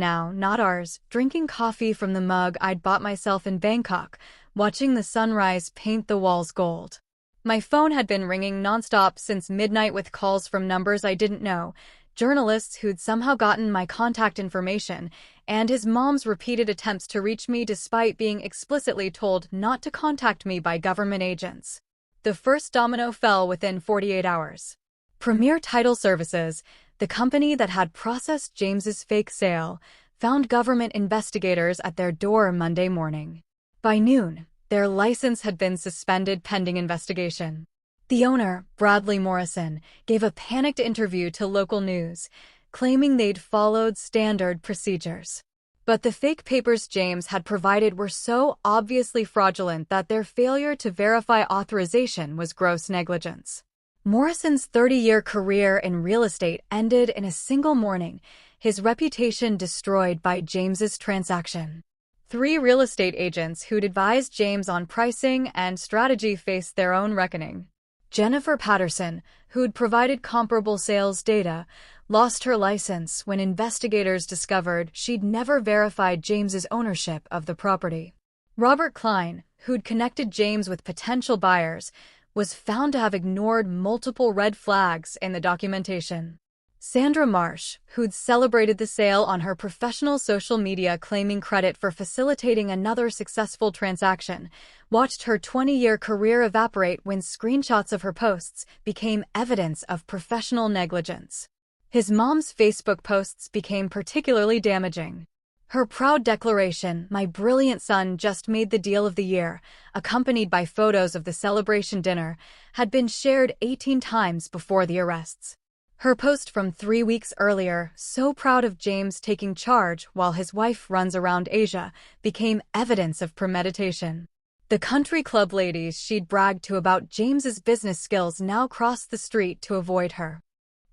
now, not ours, drinking coffee from the mug I'd bought myself in Bangkok, watching the sunrise paint the walls gold. My phone had been ringing nonstop since midnight with calls from numbers I didn't know, journalists who'd somehow gotten my contact information, and his mom's repeated attempts to reach me despite being explicitly told not to contact me by government agents. The first domino fell within 48 hours. Premier Title Services, the company that had processed James's fake sale, found government investigators at their door Monday morning. By noon, their license had been suspended pending investigation. The owner, Bradley Morrison, gave a panicked interview to local news, claiming they'd followed standard procedures. But the fake papers James had provided were so obviously fraudulent that their failure to verify authorization was gross negligence. Morrison's 30-year career in real estate ended in a single morning, his reputation destroyed by James's transaction. 3 real estate agents who'd advised James on pricing and strategy faced their own reckoning. Jennifer Patterson, who'd provided comparable sales data, lost her license when investigators discovered she'd never verified James's ownership of the property. Robert Klein, who'd connected James with potential buyers, was found to have ignored multiple red flags in the documentation. Sandra Marsh, who'd celebrated the sale on her professional social media claiming credit for facilitating another successful transaction, watched her 20-year career evaporate when screenshots of her posts became evidence of professional negligence. His mom's Facebook posts became particularly damaging. Her proud declaration, "My brilliant son just made the deal of the year," accompanied by photos of the celebration dinner, had been shared 18 times before the arrests. Her post from 3 weeks earlier, "So proud of James taking charge while his wife runs around Asia," became evidence of premeditation. The country club ladies she'd bragged to about James's business skills now crossed the street to avoid her.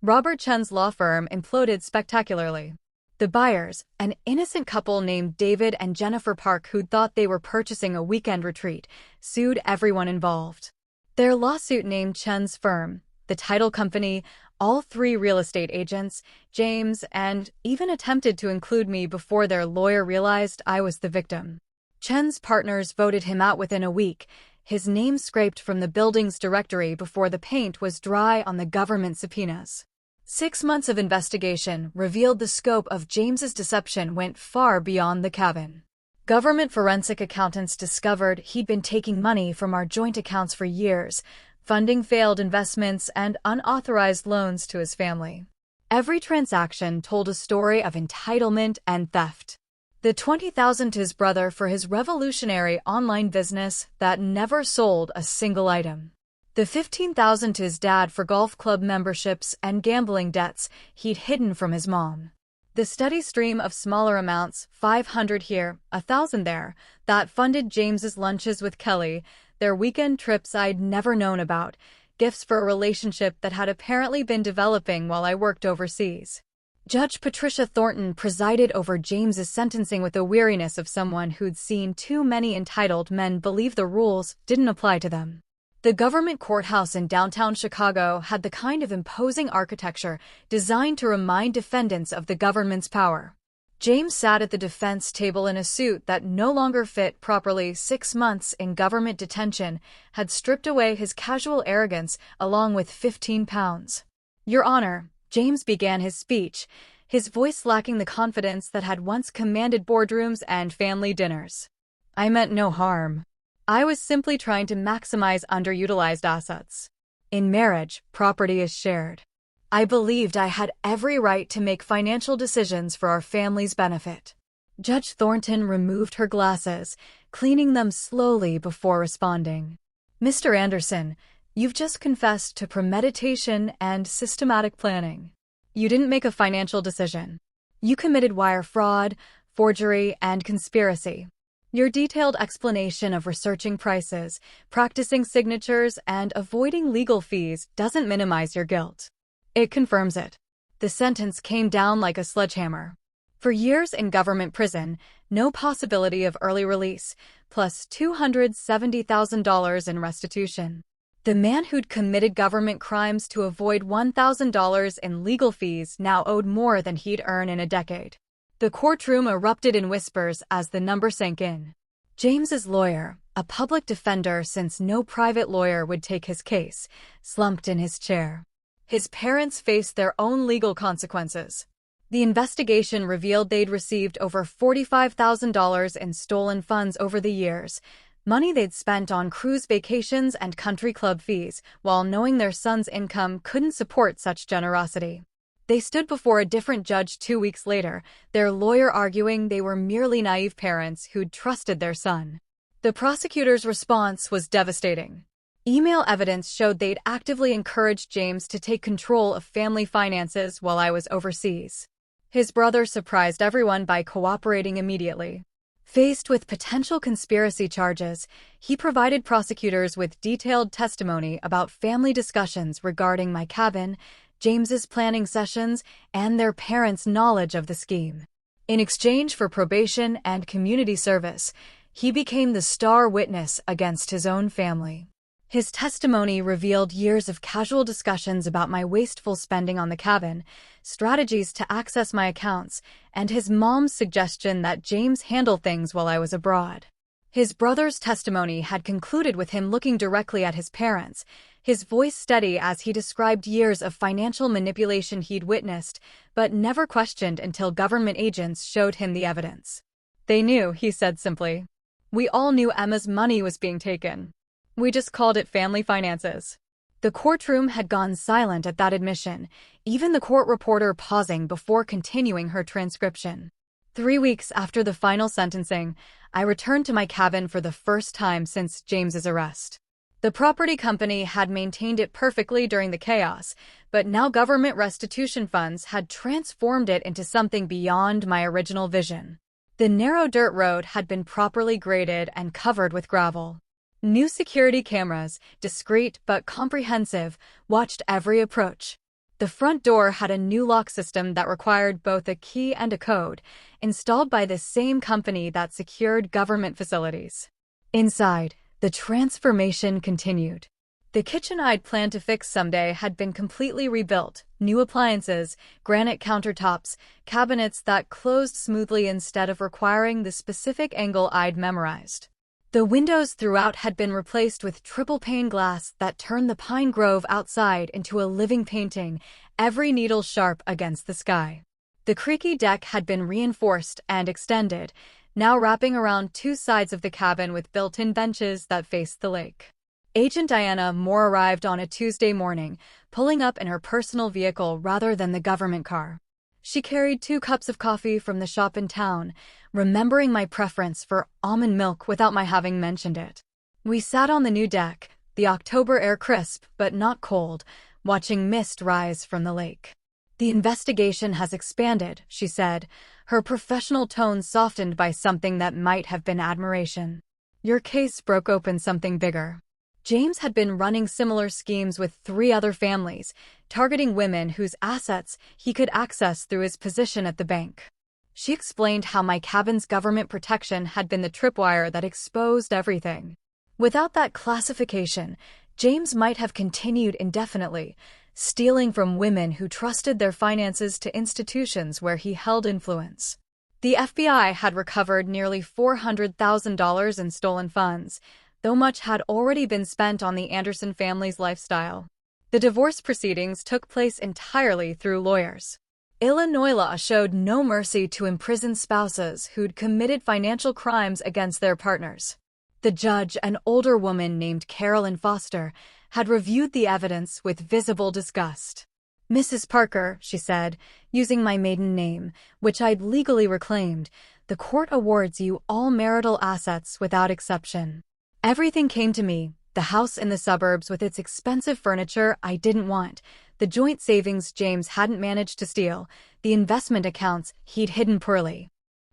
Robert Chen's law firm imploded spectacularly. The buyers, an innocent couple named David and Jennifer Park who'd thought they were purchasing a weekend retreat, sued everyone involved. Their lawsuit named Chen's firm, the title company, all 3 real estate agents, James, and even attempted to include me before their lawyer realized I was the victim. Chen's partners voted him out within a week, his name scraped from the building's directory before the paint was dry on the government subpoenas. 6 months of investigation revealed the scope of James's deception went far beyond the cabin. Government forensic accountants discovered he'd been taking money from our joint accounts for years, funding failed investments and unauthorized loans to his family. Every transaction told a story of entitlement and theft. The $20,000 to his brother for his revolutionary online business that never sold a single item. The $15,000 to his dad for golf club memberships and gambling debts he'd hidden from his mom. The steady stream of smaller amounts, $500 here, $1,000 there, that funded James's lunches with Kelly, their weekend trips I'd never known about, gifts for a relationship that had apparently been developing while I worked overseas. Judge Patricia Thornton presided over James's sentencing with the weariness of someone who'd seen too many entitled men believe the rules didn't apply to them. The government courthouse in downtown Chicago had the kind of imposing architecture designed to remind defendants of the government's power. James sat at the defense table in a suit that no longer fit properly. 6 months in government detention had stripped away his casual arrogance along with 15 pounds. Your Honor, James began his speech, his voice lacking the confidence that had once commanded boardrooms and family dinners. I meant no harm. I was simply trying to maximize underutilized assets. In marriage, property is shared. I believed I had every right to make financial decisions for our family's benefit. Judge Thornton removed her glasses, cleaning them slowly before responding. Mr. Anderson, you've just confessed to premeditation and systematic planning. You didn't make a financial decision. You committed wire fraud, forgery, and conspiracy. Your detailed explanation of researching prices, practicing signatures, and avoiding legal fees doesn't minimize your guilt. It confirms it. The sentence came down like a sledgehammer. For years in government prison, no possibility of early release, plus $270,000 in restitution. The man who'd committed government crimes to avoid $1,000 in legal fees now owed more than he'd earn in a decade. The courtroom erupted in whispers as the number sank in. James's lawyer, a public defender since no private lawyer would take his case, slumped in his chair. His parents faced their own legal consequences. The investigation revealed they'd received over $45,000 in stolen funds over the years, money they'd spent on cruise vacations and country club fees, while knowing their son's income couldn't support such generosity. They stood before a different judge 2 weeks later, their lawyer arguing they were merely naive parents who'd trusted their son. The prosecutor's response was devastating. Email evidence showed they'd actively encouraged James to take control of family finances while I was overseas. His brother surprised everyone by cooperating immediately. Faced with potential conspiracy charges, he provided prosecutors with detailed testimony about family discussions regarding my cabin, James's planning sessions, and their parents' knowledge of the scheme. In exchange for probation and community service, he became the star witness against his own family. His testimony revealed years of casual discussions about my wasteful spending on the cabin, strategies to access my accounts, and his mom's suggestion that James handle things while I was abroad. His brother's testimony had concluded with him looking directly at his parents, his voice steady as he described years of financial manipulation he'd witnessed, but never questioned until government agents showed him the evidence. They knew, he said simply. We all knew Emma's money was being taken. We just called it family finances. The courtroom had gone silent at that admission, even the court reporter pausing before continuing her transcription. 3 weeks after the final sentencing, I returned to my cabin for the first time since James's arrest. The property company had maintained it perfectly during the chaos, but now government restitution funds had transformed it into something beyond my original vision. The narrow dirt road had been properly graded and covered with gravel. New security cameras, discreet but comprehensive, watched every approach. The front door had a new lock system that required both a key and a code, installed by the same company that secured government facilities. Inside, the transformation continued. The kitchen I'd planned to fix someday had been completely rebuilt, new appliances, granite countertops, cabinets that closed smoothly instead of requiring the specific angle I'd memorized. The windows throughout had been replaced with triple-pane glass that turned the pine grove outside into a living painting, every needle sharp against the sky. The creaky deck had been reinforced and extended, now wrapping around 2 sides of the cabin with built-in benches that faced the lake. Agent Diana Moore arrived on a Tuesday morning, pulling up in her personal vehicle rather than the government car. She carried 2 cups of coffee from the shop in town, remembering my preference for almond milk without my having mentioned it. We sat on the new deck, the October air crisp but not cold, watching mist rise from the lake. The investigation has expanded, she said, her professional tone softened by something that might have been admiration. Your case broke open something bigger. James had been running similar schemes with 3 other families, targeting women whose assets he could access through his position at the bank. She explained how my cabin's government protection had been the tripwire that exposed everything. Without that classification, James might have continued indefinitely, stealing from women who trusted their finances to institutions where he held influence. The FBI had recovered nearly $400,000 in stolen funds, though much had already been spent on the Anderson family's lifestyle. The divorce proceedings took place entirely through lawyers. Illinois law showed no mercy to imprisoned spouses who'd committed financial crimes against their partners. The judge, an older woman named Carolyn Foster, had reviewed the evidence with visible disgust. "Mrs. Parker," she said, using my maiden name, which I'd legally reclaimed, "the court awards you all marital assets without exception." Everything came to me: the house in the suburbs with its expensive furniture I didn't want, the joint savings James hadn't managed to steal, the investment accounts he'd hidden poorly.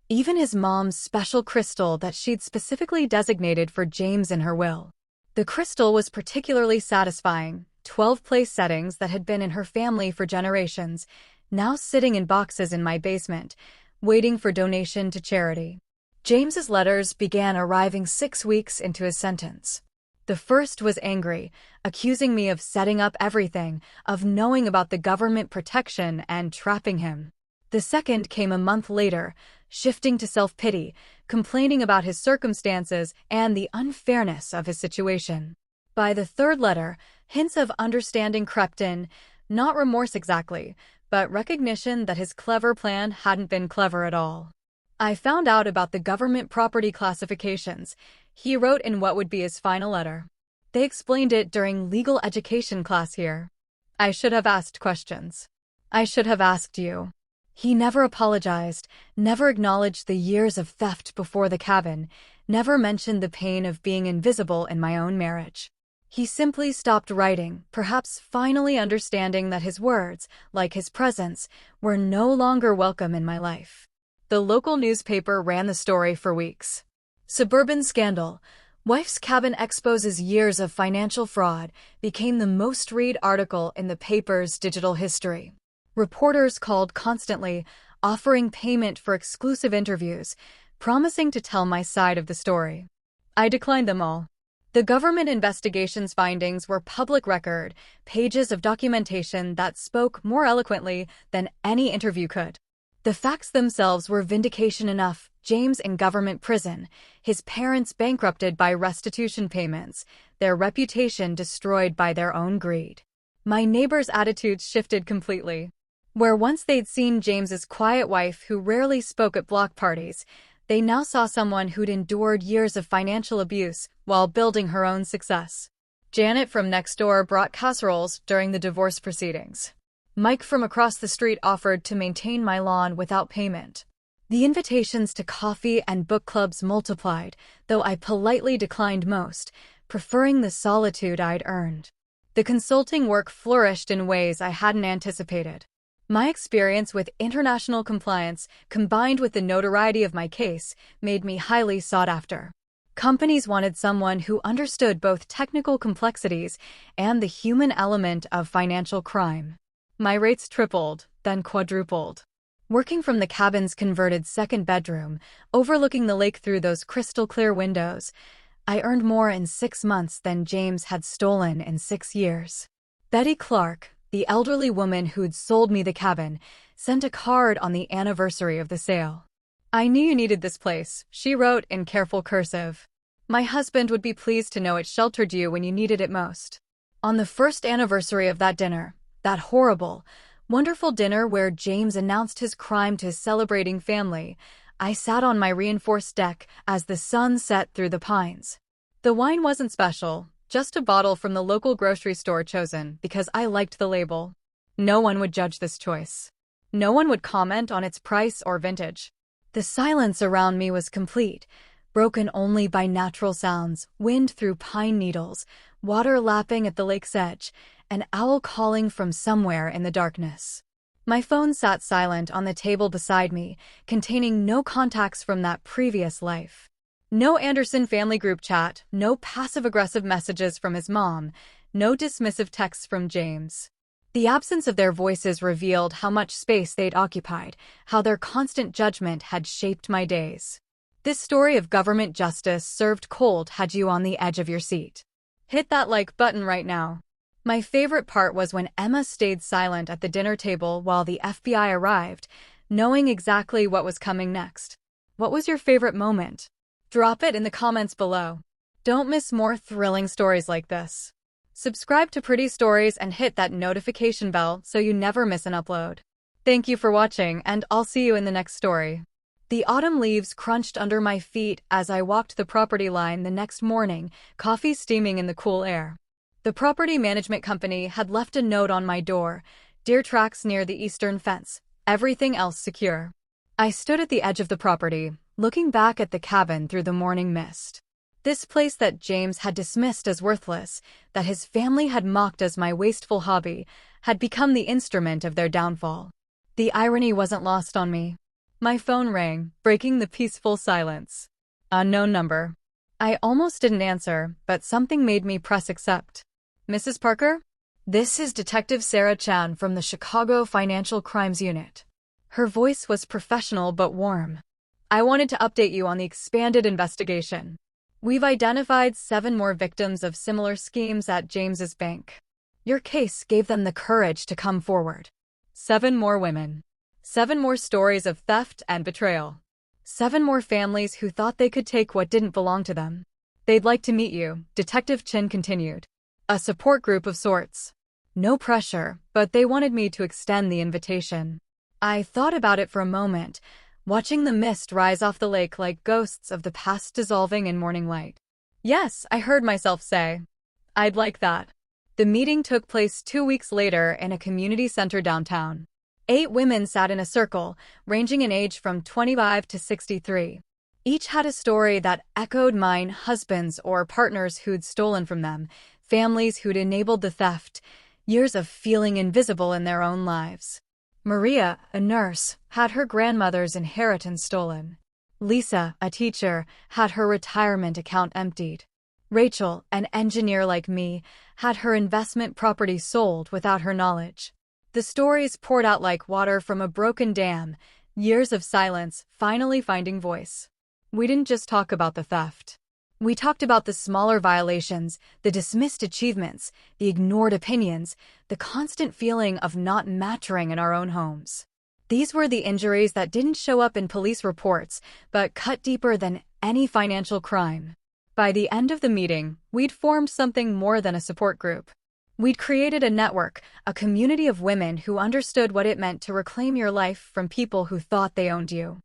Even his mom's special crystal that she'd specifically designated for James in her will. The crystal was particularly satisfying: 12 place settings that had been in her family for generations, now sitting in boxes in my basement, waiting for donation to charity. James's letters began arriving 6 weeks into his sentence. The first was angry, accusing me of setting up everything, of knowing about the government protection and trapping him. The second came a month later, shifting to self-pity, complaining about his circumstances and the unfairness of his situation. By the third letter, hints of understanding crept in, not remorse exactly, but recognition that his clever plan hadn't been clever at all. I found out about the government property classifications he wrote in what would be his final letter. They explained it during legal education class here. I should have asked questions. I should have asked you. He never apologized, never acknowledged the years of theft before the cabin, never mentioned the pain of being invisible in my own marriage. He simply stopped writing, perhaps finally understanding that his words, like his presence, were no longer welcome in my life. The local newspaper ran the story for weeks. "Suburban Scandal: Wife's Cabin Exposes Years of Financial Fraud" became the most read article in the paper's digital history. Reporters called constantly, offering payment for exclusive interviews, promising to tell my side of the story. I declined them all. The government investigation's findings were public record, pages of documentation that spoke more eloquently than any interview could. The facts themselves were vindication enough: James in government prison, his parents bankrupted by restitution payments, their reputation destroyed by their own greed. My neighbors' attitudes shifted completely. Where once they'd seen James's quiet wife who rarely spoke at block parties, they now saw someone who'd endured years of financial abuse while building her own success. Janet from next door brought casseroles during the divorce proceedings. Mike from across the street offered to maintain my lawn without payment. The invitations to coffee and book clubs multiplied, though I politely declined most, preferring the solitude I'd earned. The consulting work flourished in ways I hadn't anticipated. My experience with international compliance, combined with the notoriety of my case, made me highly sought after. Companies wanted someone who understood both technical complexities and the human element of financial crime. My rates tripled, then quadrupled. Working from the cabin's converted second bedroom, overlooking the lake through those crystal-clear windows, I earned more in 6 months than James had stolen in 6 years. Betty Clark, the elderly woman who'd sold me the cabin, sent a card on the anniversary of the sale. "I knew you needed this place," she wrote in careful cursive. "My husband would be pleased to know it sheltered you when you needed it most." On the first anniversary of that dinner, that horrible, wonderful dinner where James announced his crime to his celebrating family, I sat on my reinforced deck as the sun set through the pines. The wine wasn't special, just a bottle from the local grocery store chosen because I liked the label. No one would judge this choice. No one would comment on its price or vintage. The silence around me was complete, broken only by natural sounds: wind through pine needles, water lapping at the lake's edge, an owl calling from somewhere in the darkness. My phone sat silent on the table beside me, containing no contacts from that previous life. No Anderson family group chat, no passive-aggressive messages from his mom, no dismissive texts from James. The absence of their voices revealed how much space they'd occupied, how their constant judgment had shaped my days. This story of government justice served cold had you on the edge of your seat. Hit that like button right now. My favorite part was when Emma stayed silent at the dinner table while the FBI arrived, knowing exactly what was coming next. What was your favorite moment? Drop it in the comments below. Don't miss more thrilling stories like this. Subscribe to Pretty Stories and hit that notification bell so you never miss an upload. Thank you for watching, and I'll see you in the next story. The autumn leaves crunched under my feet as I walked the property line the next morning, coffee steaming in the cool air. The property management company had left a note on my door: deer tracks near the eastern fence, everything else secure. I stood at the edge of the property, looking back at the cabin through the morning mist. This place that James had dismissed as worthless, that his family had mocked as my wasteful hobby, had become the instrument of their downfall. The irony wasn't lost on me. My phone rang, breaking the peaceful silence. Unknown number. I almost didn't answer, but something made me press accept. Mrs. Parker? This is Detective Sarah Chan from the Chicago Financial Crimes Unit. Her voice was professional but warm. I wanted to update you on the expanded investigation. We've identified 7 more victims of similar schemes at James's bank. Your case gave them the courage to come forward. 7 more women. 7 more stories of theft and betrayal. 7 more families who thought they could take what didn't belong to them. They'd like to meet you, Detective Chin continued. A support group of sorts. No pressure, but they wanted me to extend the invitation. I thought about it for a moment, watching the mist rise off the lake like ghosts of the past dissolving in morning light. Yes, I heard myself say. I'd like that. The meeting took place 2 weeks later in a community center downtown. 8 women sat in a circle, ranging in age from 25 to 63. Each had a story that echoed mine: husbands or partners who'd stolen from them, families who'd enabled the theft, years of feeling invisible in their own lives. Maria, a nurse, had her grandmother's inheritance stolen. Lisa, a teacher, had her retirement account emptied. Rachel, an engineer like me, had her investment property sold without her knowledge. The stories poured out like water from a broken dam, years of silence finally finding voice. We didn't just talk about the theft. We talked about the smaller violations, the dismissed achievements, the ignored opinions, the constant feeling of not mattering in our own homes. These were the injuries that didn't show up in police reports, but cut deeper than any financial crime. By the end of the meeting, we'd formed something more than a support group. We'd created a network, a community of women who understood what it meant to reclaim your life from people who thought they owned you.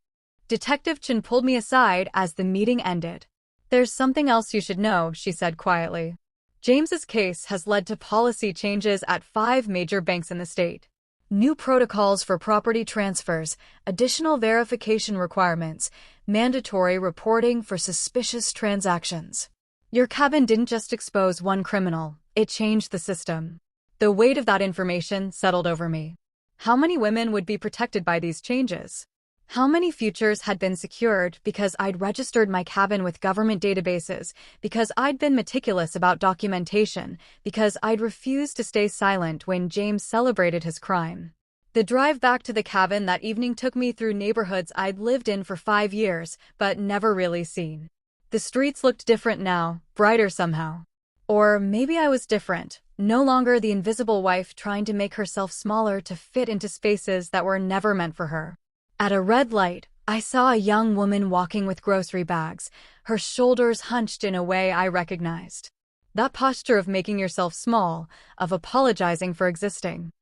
Detective Chin pulled me aside as the meeting ended. There's something else you should know, she said quietly. James's case has led to policy changes at 5 major banks in the state. New protocols for property transfers, additional verification requirements, mandatory reporting for suspicious transactions. Your cabin didn't just expose one criminal, it changed the system. The weight of that information settled over me. How many women would be protected by these changes? How many futures had been secured because I'd registered my cabin with government databases, because I'd been meticulous about documentation, because I'd refused to stay silent when James celebrated his crime? The drive back to the cabin that evening took me through neighborhoods I'd lived in for 5 years, but never really seen. The streets looked different now, brighter somehow. Or maybe I was different, no longer the invisible wife trying to make herself smaller to fit into spaces that were never meant for her. At a red light, I saw a young woman walking with grocery bags, her shoulders hunched in a way I recognized. That posture of making yourself small, of apologizing for existing.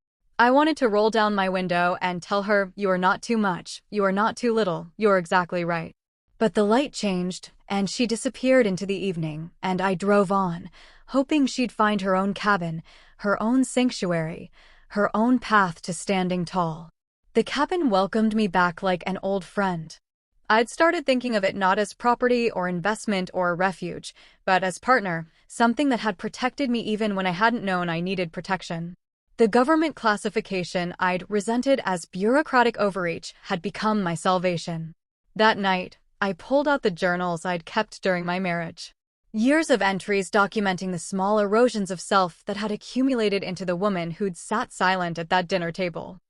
I wanted to roll down my window and tell her, "You are not too much, you are not too little, you're exactly right." But the light changed, and she disappeared into the evening, and I drove on, hoping she'd find her own cabin, her own sanctuary, her own path to standing tall. The cabin welcomed me back like an old friend. I'd started thinking of it not as property or investment or refuge, but as partner, something that had protected me even when I hadn't known I needed protection. The government classification I'd resented as bureaucratic overreach had become my salvation. That night, I pulled out the journals I'd kept during my marriage. Years of entries documenting the small erosions of self that had accumulated into the woman who'd sat silent at that dinner table.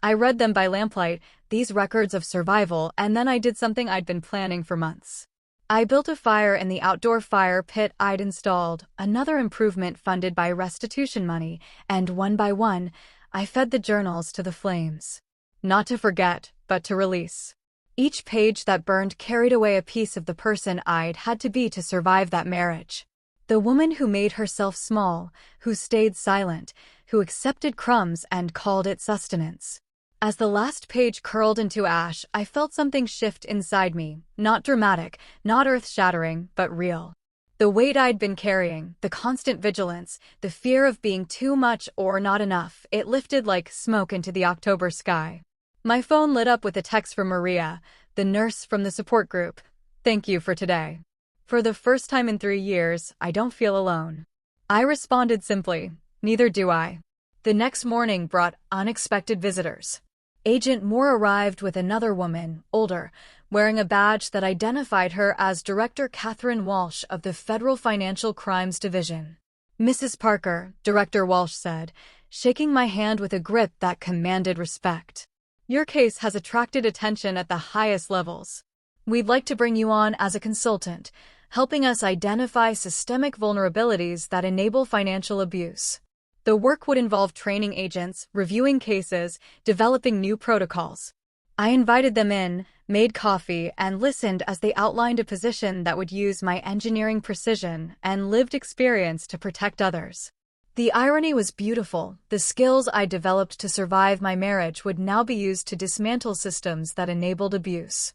I read them by lamplight, these records of survival, and then I did something I'd been planning for months. I built a fire in the outdoor fire pit I'd installed, another improvement funded by restitution money, and one by one, I fed the journals to the flames. not to forget, but to release. Each page that burned carried away a piece of the person I'd had to be to survive that marriage. The woman who made herself small, who stayed silent, who accepted crumbs and called it sustenance. As the last page curled into ash, I felt something shift inside me, not dramatic, not earth-shattering, but real. The weight I'd been carrying, the constant vigilance, the fear of being too much or not enough, it lifted like smoke into the October sky. My phone lit up with a text from Maria, the nurse from the support group. "Thank you for today. For the first time in 3 years, I don't feel alone." I responded simply, "Neither do I." The next morning brought unexpected visitors. Agent Moore arrived with another woman, older, wearing a badge that identified her as Director Catherine Walsh of the Federal Financial Crimes Division. "Mrs. Parker," Director Walsh said, shaking my hand with a grip that commanded respect. "Your case has attracted attention at the highest levels. We'd like to bring you on as a consultant, helping us identify systemic vulnerabilities that enable financial abuse." The work would involve training agents, reviewing cases, developing new protocols. I invited them in, made coffee, and listened as they outlined a position that would use my engineering precision and lived experience to protect others. The irony was beautiful. The skills I developed to survive my marriage would now be used to dismantle systems that enabled abuse.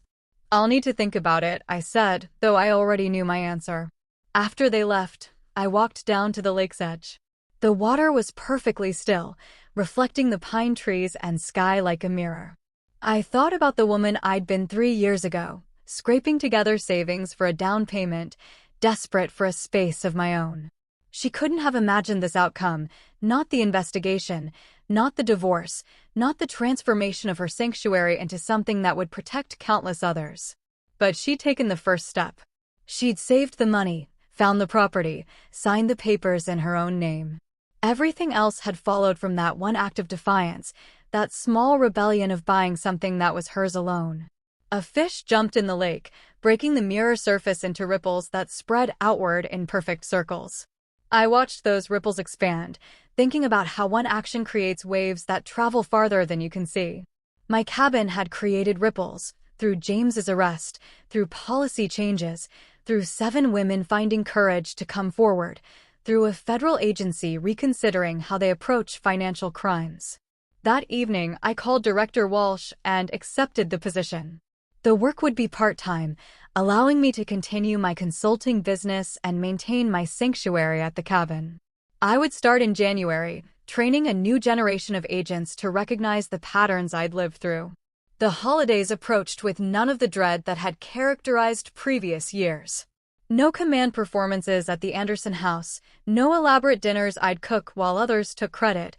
"I'll need to think about it," I said, though I already knew my answer. After they left, I walked down to the lake's edge. The water was perfectly still, reflecting the pine trees and sky like a mirror. I thought about the woman I'd been 3 years ago, scraping together savings for a down payment, desperate for a space of my own. She couldn't have imagined this outcome, not the investigation, not the divorce, not the transformation of her sanctuary into something that would protect countless others. But she'd taken the first step. She'd saved the money, found the property, signed the papers in her own name. Everything else had followed from that one act of defiance, that small rebellion of buying something that was hers alone. A fish jumped in the lake, breaking the mirror surface into ripples that spread outward in perfect circles. I watched those ripples expand, thinking about how one action creates waves that travel farther than you can see. My cabin had created ripples, through James's arrest, through policy changes, through 7 women finding courage to come forward, through a federal agency reconsidering how they approach financial crimes. That evening, I called Director Walsh and accepted the position. The work would be part-time, allowing me to continue my consulting business and maintain my sanctuary at the cabin. I would start in January, training a new generation of agents to recognize the patterns I'd lived through. The holidays approached with none of the dread that had characterized previous years. No command performances at the Anderson house, no elaborate dinners I'd cook while others took credit,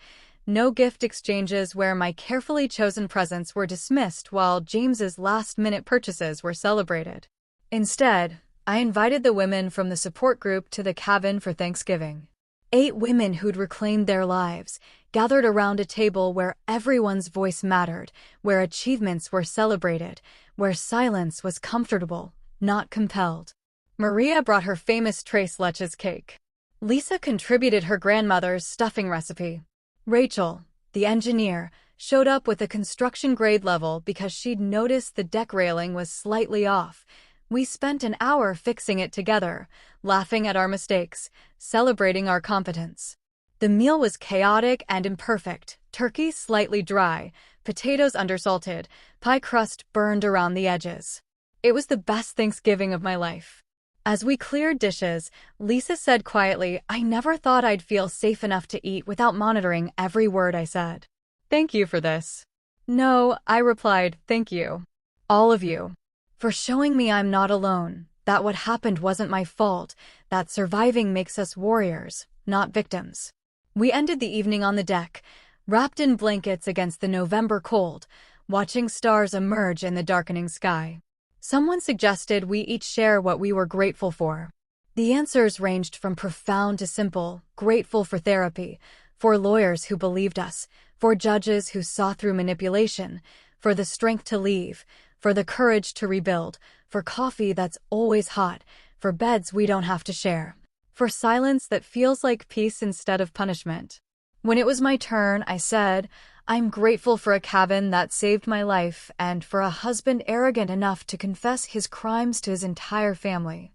no gift exchanges where my carefully chosen presents were dismissed while James's last-minute purchases were celebrated. Instead, I invited the women from the support group to the cabin for Thanksgiving. 8 women who'd reclaimed their lives, gathered around a table where everyone's voice mattered, where achievements were celebrated, where silence was comfortable, not compelled. Maria brought her famous Tres Leches cake. Lisa contributed her grandmother's stuffing recipe. Rachel, the engineer, showed up with a construction grade level because she'd noticed the deck railing was slightly off. We spent an hour fixing it together, laughing at our mistakes, celebrating our competence. The meal was chaotic and imperfect, turkey slightly dry, potatoes undersalted, pie crust burned around the edges. It was the best Thanksgiving of my life. As we cleared dishes, Lisa said quietly, "I never thought I'd feel safe enough to eat without monitoring every word I said." "Thank you for this." "No," I replied, "thank you. All of you. For showing me I'm not alone, that what happened wasn't my fault, that surviving makes us warriors, not victims." We ended the evening on the deck, wrapped in blankets against the November cold, watching stars emerge in the darkening sky. Someone suggested we each share what we were grateful for. The answers ranged from profound to simple: grateful for therapy, for lawyers who believed us, for judges who saw through manipulation, for the strength to leave, for the courage to rebuild, for coffee that's always hot, for beds we don't have to share, for silence that feels like peace instead of punishment. When it was my turn, I said, I'm grateful for a cabin that saved my life and for a husband arrogant enough to confess his crimes to his entire family.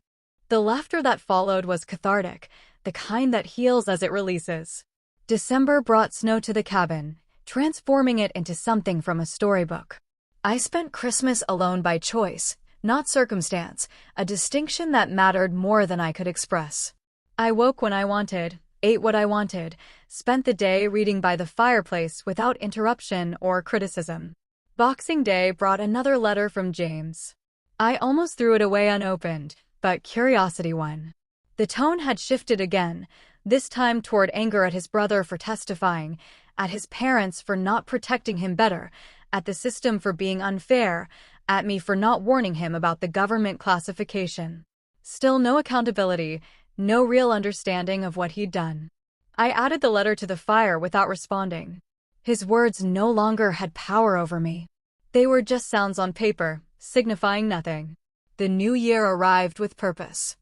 The laughter that followed was cathartic, the kind that heals as it releases. December brought snow to the cabin, transforming it into something from a storybook. I spent Christmas alone by choice, not circumstance, a distinction that mattered more than I could express. I woke when I wanted, ate what I wanted, spent the day reading by the fireplace without interruption or criticism. Boxing Day brought another letter from James. I almost threw it away unopened, but curiosity won. The tone had shifted again, this time toward anger at his brother for testifying, at his parents for not protecting him better, at the system for being unfair, at me for not warning him about the government classification. Still no accountability, no real understanding of what he'd done. I added the letter to the fire without responding. His words no longer had power over me. They were just sounds on paper, signifying nothing. The new year arrived with purpose.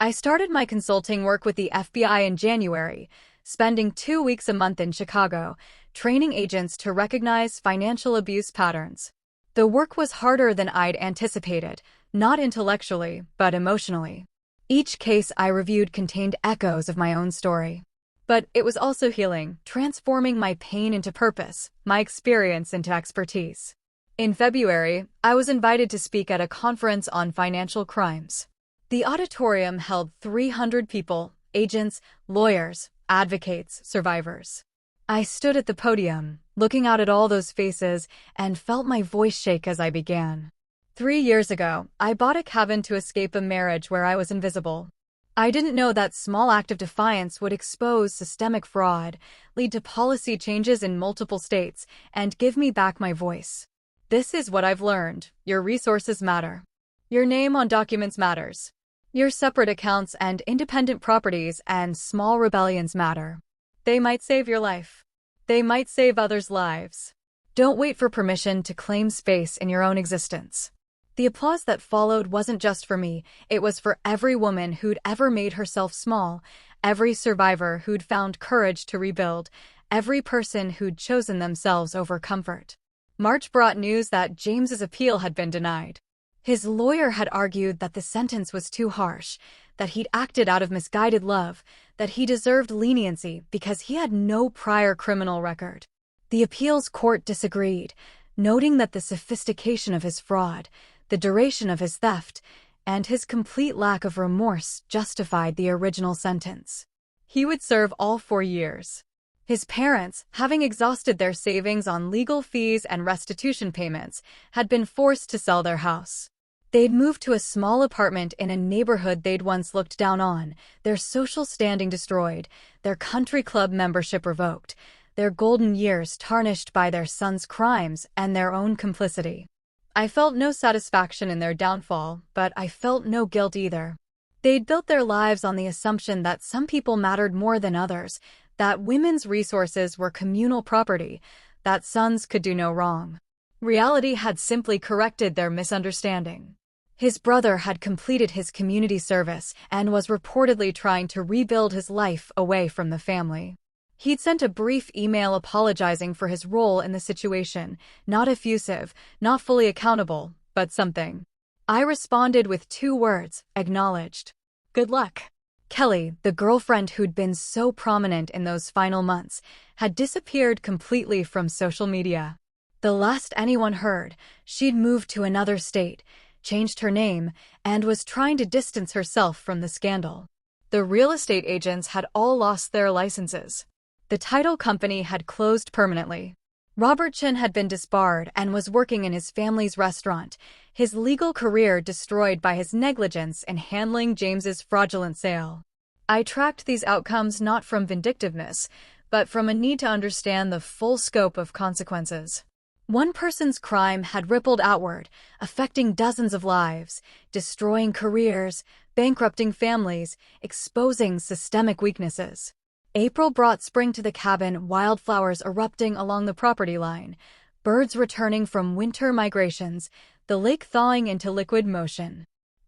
I started my consulting work with the FBI in January, spending 2 weeks a month in Chicago, training agents to recognize financial abuse patterns. The work was harder than I'd anticipated, not intellectually, but emotionally. Each case I reviewed contained echoes of my own story. But it was also healing, transforming my pain into purpose, my experience into expertise. In February, I was invited to speak at a conference on financial crimes. The auditorium held 300 people, agents, lawyers, advocates, survivors. I stood at the podium, looking out at all those faces, and felt my voice shake as I began. 3 years ago, I bought a cabin to escape a marriage where I was invisible. I didn't know that small act of defiance would expose systemic fraud, lead to policy changes in multiple states, and give me back my voice. This is what I've learned. Your resources matter. Your name on documents matters. Your separate accounts and independent properties and small rebellions matter. They might save your life. They might save others' lives. Don't wait for permission to claim space in your own existence. The applause that followed wasn't just for me, it was for every woman who'd ever made herself small, every survivor who'd found courage to rebuild, every person who'd chosen themselves over comfort. March brought news that James's appeal had been denied. His lawyer had argued that the sentence was too harsh, that he'd acted out of misguided love, that he deserved leniency because he had no prior criminal record. The appeals court disagreed, noting that the sophistication of his fraud, the duration of his theft, and his complete lack of remorse justified the original sentence. He would serve all 4 years. His parents, having exhausted their savings on legal fees and restitution payments, had been forced to sell their house. They'd moved to a small apartment in a neighborhood they'd once looked down on, their social standing destroyed, their country club membership revoked, their golden years tarnished by their son's crimes and their own complicity. I felt no satisfaction in their downfall, but I felt no guilt either. They'd built their lives on the assumption that some people mattered more than others, that women's resources were communal property, that sons could do no wrong. Reality had simply corrected their misunderstanding. His brother had completed his community service and was reportedly trying to rebuild his life away from the family. He'd sent a brief email apologizing for his role in the situation, not effusive, not fully accountable, but something. I responded with 2 words, acknowledged. Good luck. Kelly, the girlfriend who'd been so prominent in those final months, had disappeared completely from social media. The last anyone heard, she'd moved to another state, changed her name, and was trying to distance herself from the scandal. The real estate agents had all lost their licenses. The title company had closed permanently. Robert Chin had been disbarred and was working in his family's restaurant, his legal career destroyed by his negligence in handling James's fraudulent sale. I tracked these outcomes not from vindictiveness, but from a need to understand the full scope of consequences. One person's crime had rippled outward, affecting dozens of lives, destroying careers, bankrupting families, exposing systemic weaknesses. April brought spring to the cabin, wildflowers erupting along the property line, birds returning from winter migrations, the lake thawing into liquid motion.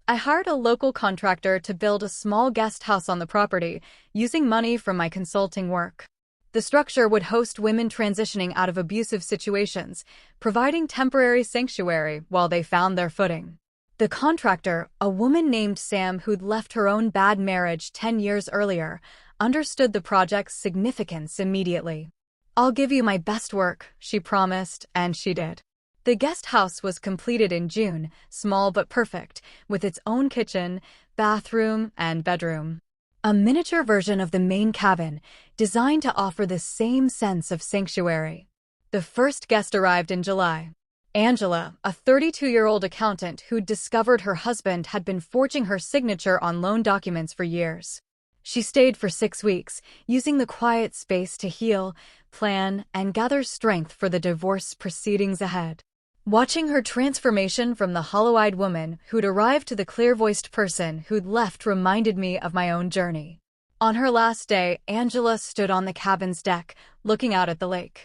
I hired a local contractor to build a small guest house on the property, using money from my consulting work. The structure would host women transitioning out of abusive situations, providing temporary sanctuary while they found their footing. The contractor, a woman named Sam who'd left her own bad marriage 10 years earlier, understood the project's significance immediately. "I'll give you my best work," she promised, and she did. The guest house was completed in June, small but perfect, with its own kitchen, bathroom, and bedroom. A miniature version of the main cabin, designed to offer the same sense of sanctuary. The first guest arrived in July. Angela, a 32-year-old accountant who'd discovered her husband had been forging her signature on loan documents for years. She stayed for 6 weeks, using the quiet space to heal, plan, and gather strength for the divorce proceedings ahead. Watching her transformation from the hollow-eyed woman who'd arrived to the clear-voiced person who'd left reminded me of my own journey. On her last day, Angela stood on the cabin's deck, looking out at the lake.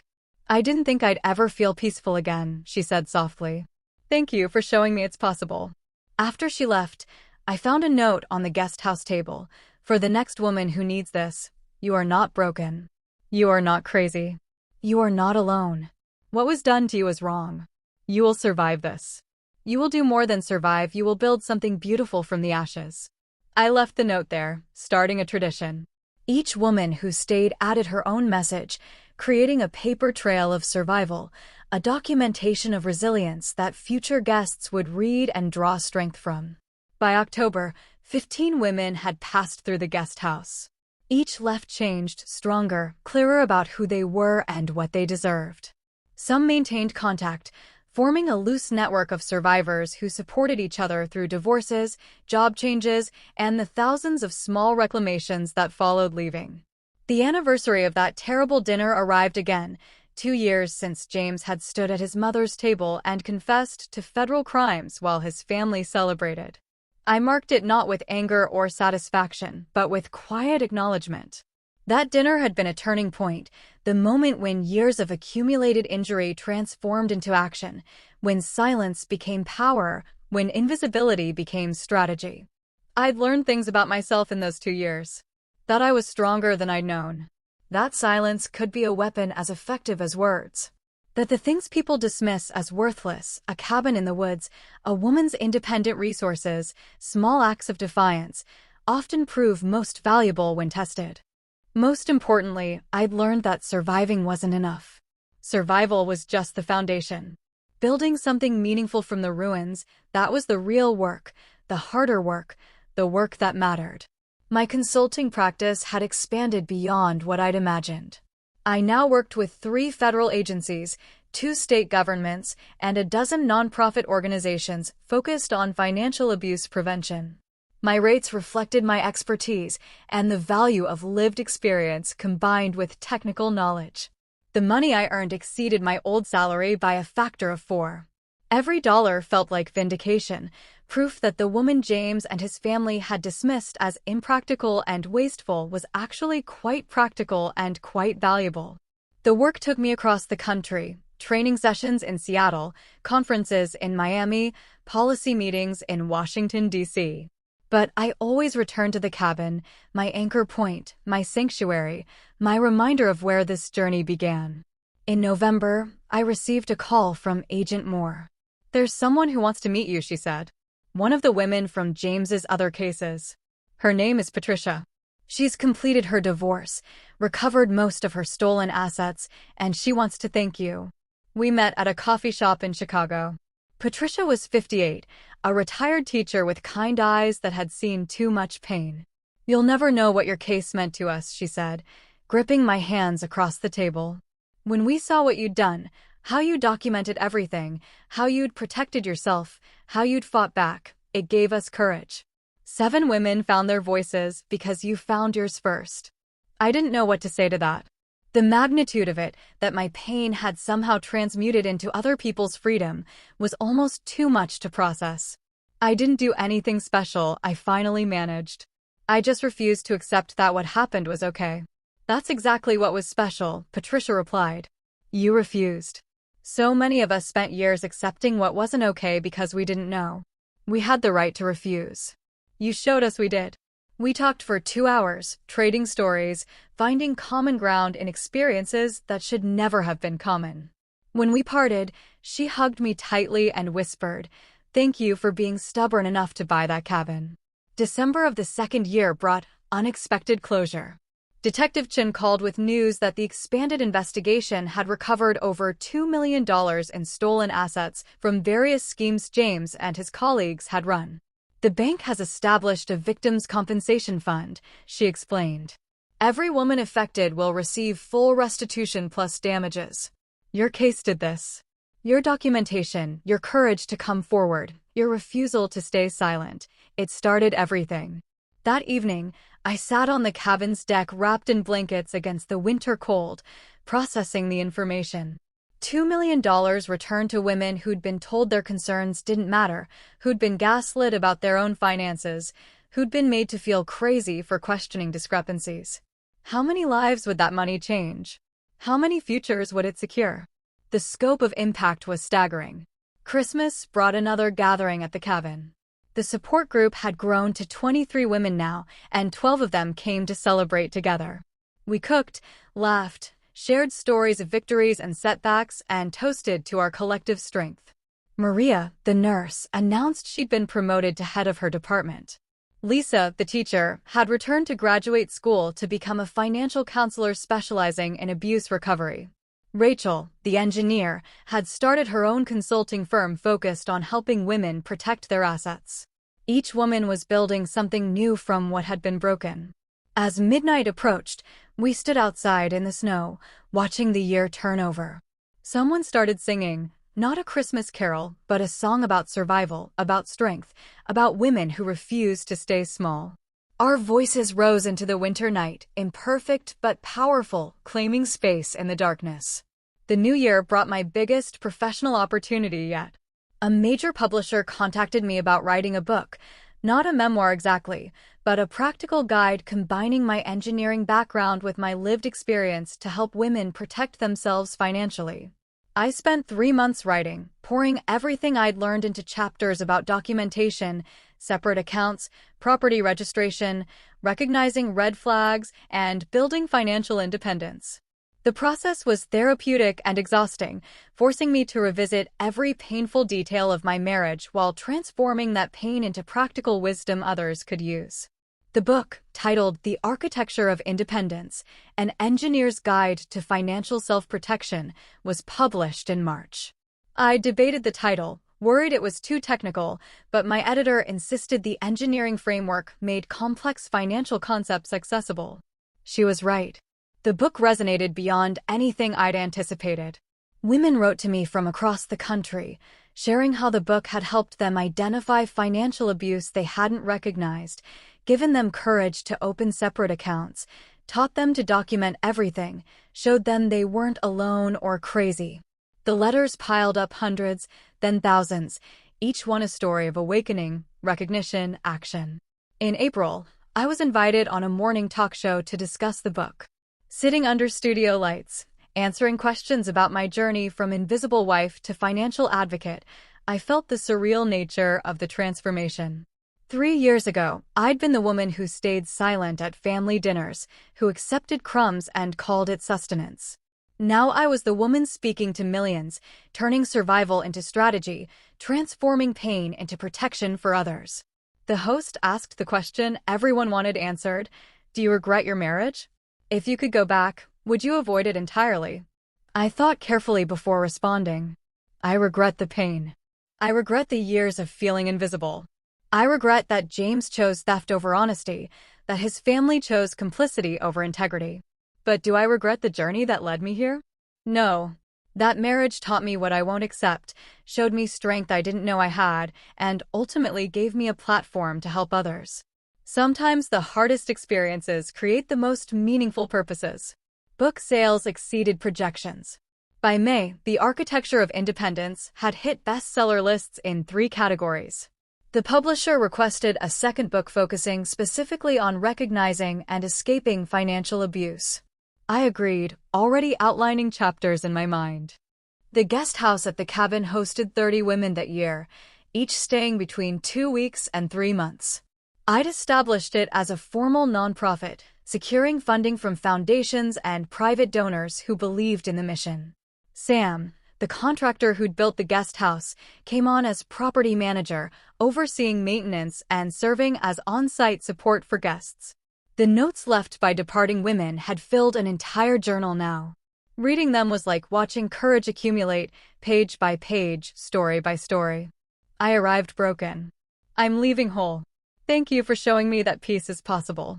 "I didn't think I'd ever feel peaceful again," she said softly. "Thank you for showing me it's possible." After she left, I found a note on the guest house table. "For the next woman who needs this, you are not broken. You are not crazy. You are not alone. What was done to you is wrong. You will survive this. You will do more than survive, you will build something beautiful from the ashes." I left the note there, starting a tradition. Each woman who stayed added her own message, creating a paper trail of survival, a documentation of resilience that future guests would read and draw strength from. By October, 15 women had passed through the guest house. Each left changed, stronger, clearer about who they were and what they deserved. Some maintained contact, forming a loose network of survivors who supported each other through divorces, job changes, and the thousands of small reclamations that followed leaving. The anniversary of that terrible dinner arrived again, 2 years since James had stood at his mother's table and confessed to federal crimes while his family celebrated. I marked it not with anger or satisfaction, but with quiet acknowledgement. That dinner had been a turning point, the moment when years of accumulated injury transformed into action, when silence became power, when invisibility became strategy. I'd learned things about myself in those 2 years. That I was stronger than I'd known. That silence could be a weapon as effective as words. That the things people dismiss as worthless, a cabin in the woods, a woman's independent resources, small acts of defiance, often prove most valuable when tested. Most importantly, I'd learned that surviving wasn't enough. Survival was just the foundation. Building something meaningful from the ruins, that was the real work, the harder work, the work that mattered. My consulting practice had expanded beyond what I'd imagined. I now worked with 3 federal agencies, 2 state governments, and a dozen nonprofit organizations focused on financial abuse prevention. My rates reflected my expertise and the value of lived experience combined with technical knowledge. The money I earned exceeded my old salary by a factor of 4. Every dollar felt like vindication, proof that the woman James and his family had dismissed as impractical and wasteful was actually quite practical and quite valuable. The work took me across the country, training sessions in Seattle, conferences in Miami, policy meetings in Washington, D.C. But I always returned to the cabin, my anchor point, my sanctuary, my reminder of where this journey began. In November, I received a call from Agent Moore. "There's someone who wants to meet you," she said. "One of the women from James's other cases. Her name is Patricia. She's completed her divorce, recovered most of her stolen assets, and she wants to thank you." We met at a coffee shop in Chicago. Patricia was 58, a retired teacher with kind eyes that had seen too much pain. "You'll never know what your case meant to us," she said, gripping my hands across the table. "When we saw what you'd done, how you documented everything, how you'd protected yourself, how you'd fought back, it gave us courage. 7 women found their voices because you found yours first." I didn't know what to say to that. The magnitude of it, that my pain had somehow transmuted into other people's freedom, was almost too much to process. I didn't do anything special, I finally managed. I just refused to accept that what happened was okay. "That's exactly what was special," Patricia replied. "You refused." So many of us spent years accepting what wasn't okay because we didn't know. We had the right to refuse. You showed us we did. We talked for 2 hours, trading stories, finding common ground in experiences that should never have been common. When we parted, she hugged me tightly and whispered, "Thank you for being stubborn enough to buy that cabin." December of the second year brought unexpected closure. Detective Chin called with news that the expanded investigation had recovered over $2 million in stolen assets from various schemes James and his colleagues had run. "The bank has established a victims' compensation fund," she explained. "Every woman affected will receive full restitution plus damages. Your case did this. Your documentation, your courage to come forward, your refusal to stay silent, it started everything." That evening, I sat on the cabin's deck wrapped in blankets against the winter cold, processing the information. $2 million returned to women who'd been told their concerns didn't matter, who'd been gaslit about their own finances, who'd been made to feel crazy for questioning discrepancies. How many lives would that money change? How many futures would it secure? The scope of impact was staggering. Christmas brought another gathering at the cabin. The support group had grown to 23 women now, and 12 of them came to celebrate together. We cooked, laughed, shared stories of victories and setbacks, and toasted to our collective strength. Maria, the nurse, announced she'd been promoted to head of her department. Lisa, the teacher, had returned to graduate school to become a financial counselor specializing in abuse recovery. Rachel, the engineer, had started her own consulting firm focused on helping women protect their assets. Each woman was building something new from what had been broken. As midnight approached, we stood outside in the snow, watching the year turn over. Someone started singing, not a Christmas carol, but a song about survival, about strength, about women who refused to stay small. Our voices rose into the winter night, imperfect but powerful, claiming space in the darkness. The new year brought my biggest professional opportunity yet. A major publisher contacted me about writing a book, not a memoir exactly, but a practical guide combining my engineering background with my lived experience to help women protect themselves financially. I spent 3 months writing, pouring everything I'd learned into chapters about documentation, separate accounts, property registration, recognizing red flags, and building financial independence. The process was therapeutic and exhausting, forcing me to revisit every painful detail of my marriage while transforming that pain into practical wisdom others could use. The book, titled The Architecture of Independence, An Engineer's Guide to Financial Self-Protection, was published in March. I debated the title, worried it was too technical, but my editor insisted the engineering framework made complex financial concepts accessible. She was right. The book resonated beyond anything I'd anticipated. Women wrote to me from across the country, sharing how the book had helped them identify financial abuse they hadn't recognized, given them courage to open separate accounts, taught them to document everything, showed them they weren't alone or crazy. The letters piled up hundreds, then thousands, each one a story of awakening, recognition, action. In April, I was invited on a morning talk show to discuss the book. Sitting under studio lights, answering questions about my journey from invisible wife to financial advocate, I felt the surreal nature of the transformation. 3 years ago, I'd been the woman who stayed silent at family dinners, who accepted crumbs and called it sustenance. Now I was the woman speaking to millions, turning survival into strategy, transforming pain into protection for others. The host asked the question everyone wanted answered, "Do you regret your marriage? If you could go back, would you avoid it entirely?" I thought carefully before responding. I regret the pain. I regret the years of feeling invisible. I regret that James chose theft over honesty, that his family chose complicity over integrity. But do I regret the journey that led me here? No. That marriage taught me what I won't accept, showed me strength I didn't know I had, and ultimately gave me a platform to help others. Sometimes the hardest experiences create the most meaningful purposes. Book sales exceeded projections. By May, The Architecture of Independence had hit bestseller lists in 3 categories. The publisher requested a second book focusing specifically on recognizing and escaping financial abuse. I agreed, already outlining chapters in my mind. The guest house at the cabin hosted 30 women that year, each staying between 2 weeks and 3 months. I'd established it as a formal nonprofit, securing funding from foundations and private donors who believed in the mission. Sam, the contractor who'd built the guest house, came on as property manager, overseeing maintenance and serving as on-site support for guests. The notes left by departing women had filled an entire journal now. Reading them was like watching courage accumulate, page by page, story by story. I arrived broken. I'm leaving whole. Thank you for showing me that peace is possible.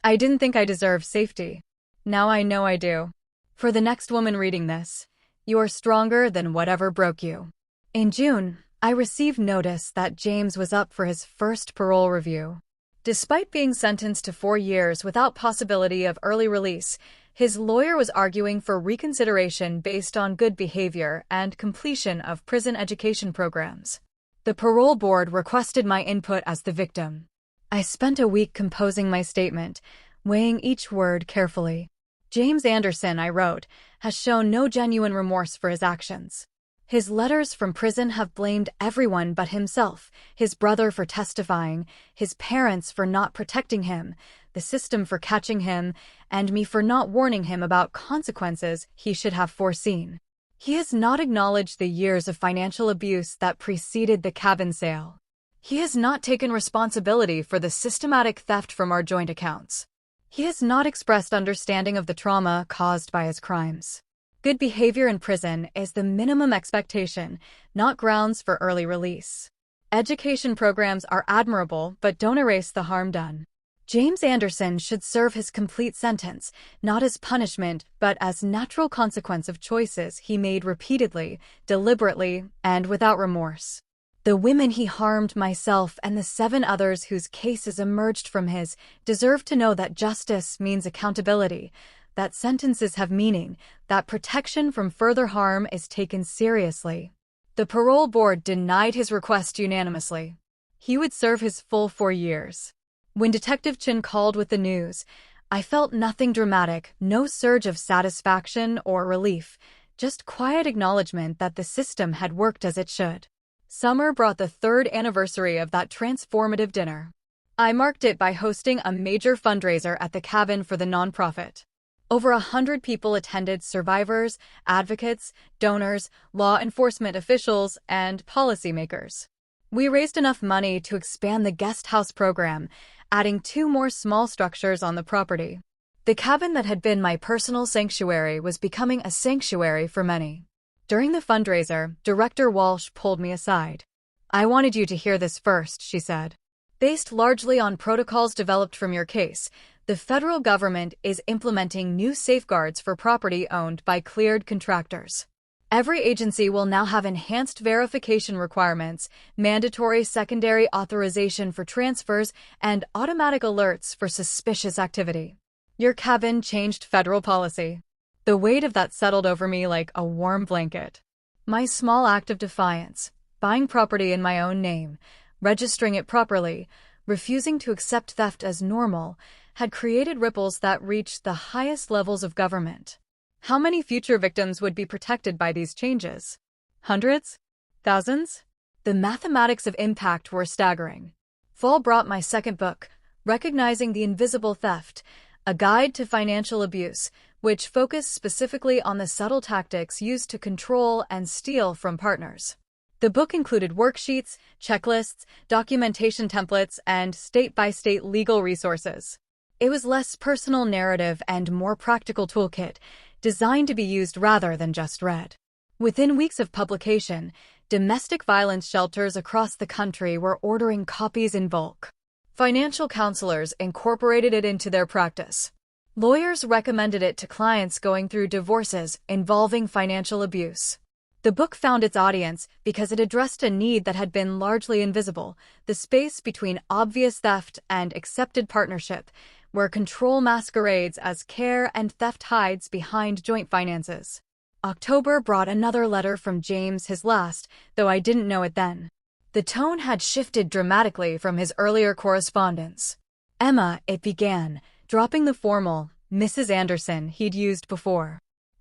I didn't think I deserved safety. Now I know I do. For the next woman reading this, you are stronger than whatever broke you. In June, I received notice that James was up for his first parole review. Despite being sentenced to 4 years without possibility of early release, his lawyer was arguing for reconsideration based on good behavior and completion of prison education programs. The parole board requested my input as the victim. I spent a week composing my statement, weighing each word carefully. James Anderson, I wrote, has shown no genuine remorse for his actions. His letters from prison have blamed everyone but himself, his brother for testifying, his parents for not protecting him, the system for catching him, and me for not warning him about consequences he should have foreseen. He has not acknowledged the years of financial abuse that preceded the cabin sale. He has not taken responsibility for the systematic theft from our joint accounts. He has not expressed understanding of the trauma caused by his crimes. Good behavior in prison is the minimum expectation, not grounds for early release. Education programs are admirable, but don't erase the harm done. James Anderson should serve his complete sentence, not as punishment, but as natural consequence of choices he made repeatedly, deliberately, and without remorse. The women he harmed, myself, and the 7 others whose cases emerged from his, deserve to know that justice means accountability, that sentences have meaning, that protection from further harm is taken seriously. The parole board denied his request unanimously. He would serve his full 4 years. When Detective Chin called with the news, I felt nothing dramatic, no surge of satisfaction or relief, just quiet acknowledgement that the system had worked as it should. Summer brought the 3rd anniversary of that transformative dinner. I marked it by hosting a major fundraiser at the cabin for the nonprofit. Over 100 people attended: survivors, advocates, donors, law enforcement officials, and policymakers. We raised enough money to expand the guest house program, adding 2 more small structures on the property. The cabin that had been my personal sanctuary was becoming a sanctuary for many. During the fundraiser, Director Walsh pulled me aside. "I wanted you to hear this first," she said. "Based largely on protocols developed from your case, the federal government is implementing new safeguards for property owned by cleared contractors. Every agency will now have enhanced verification requirements, mandatory secondary authorization for transfers, and automatic alerts for suspicious activity. Your cabin changed federal policy." The weight of that settled over me like a warm blanket. My small act of defiance, buying property in my own name, registering it properly, refusing to accept theft as normal, had created ripples that reached the highest levels of government. How many future victims would be protected by these changes? Hundreds? Thousands? The mathematics of impact were staggering. Fall brought my second book, Recognizing the Invisible Theft, A Guide to Financial Abuse, which focused specifically on the subtle tactics used to control and steal from partners. The book included worksheets, checklists, documentation templates, and state-by-state legal resources. It was less personal narrative and more practical toolkit, designed to be used rather than just read. Within weeks of publication, domestic violence shelters across the country were ordering copies in bulk. Financial counselors incorporated it into their practice. Lawyers recommended it to clients going through divorces involving financial abuse. The book found its audience because it addressed a need that had been largely invisible, the space between obvious theft and accepted partnership, where control masquerades as care and theft hides behind joint finances. October brought another letter from James, his last, though I didn't know it then. The tone had shifted dramatically from his earlier correspondence. "Emma," it began, dropping the formal, "Mrs. Anderson" he'd used before.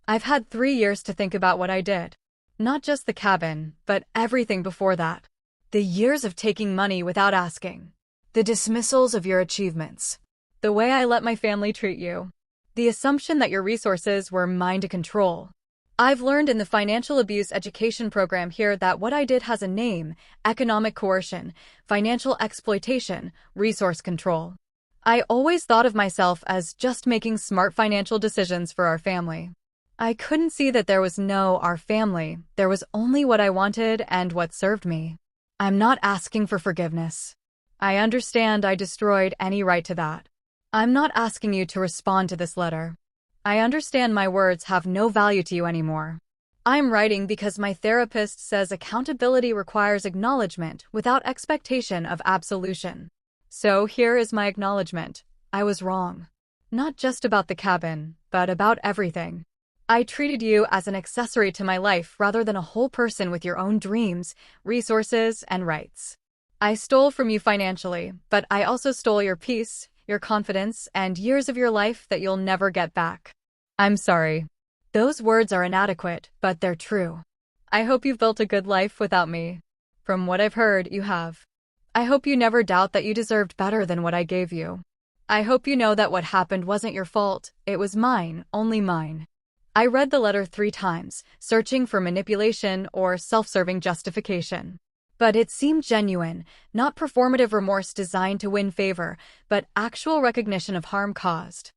"I've had 3 years to think about what I did. Not just the cabin, but everything before that. The years of taking money without asking. The dismissals of your achievements. The way I let my family treat you. The assumption that your resources were mine to control. I've learned in the financial abuse education program here that what I did has a name: economic coercion, financial exploitation, resource control. I always thought of myself as just making smart financial decisions for our family. I couldn't see that there was no our family, there was only what I wanted and what served me. I'm not asking for forgiveness. I understand I destroyed any right to that. I'm not asking you to respond to this letter. I understand my words have no value to you anymore. I'm writing because my therapist says accountability requires acknowledgement without expectation of absolution. So here is my acknowledgement. I was wrong. Not just about the cabin, but about everything. I treated you as an accessory to my life rather than a whole person with your own dreams, resources, and rights. I stole from you financially, but I also stole your peace, your confidence, and years of your life that you'll never get back. I'm sorry. Those words are inadequate, but they're true. I hope you've built a good life without me. From what I've heard, you have. I hope you never doubt that you deserved better than what I gave you. I hope you know that what happened wasn't your fault. It was mine, only mine. I read the letter 3 times, searching for manipulation or self-serving justification. But it seemed genuine, not performative remorse designed to win favor, but actual recognition of harm caused.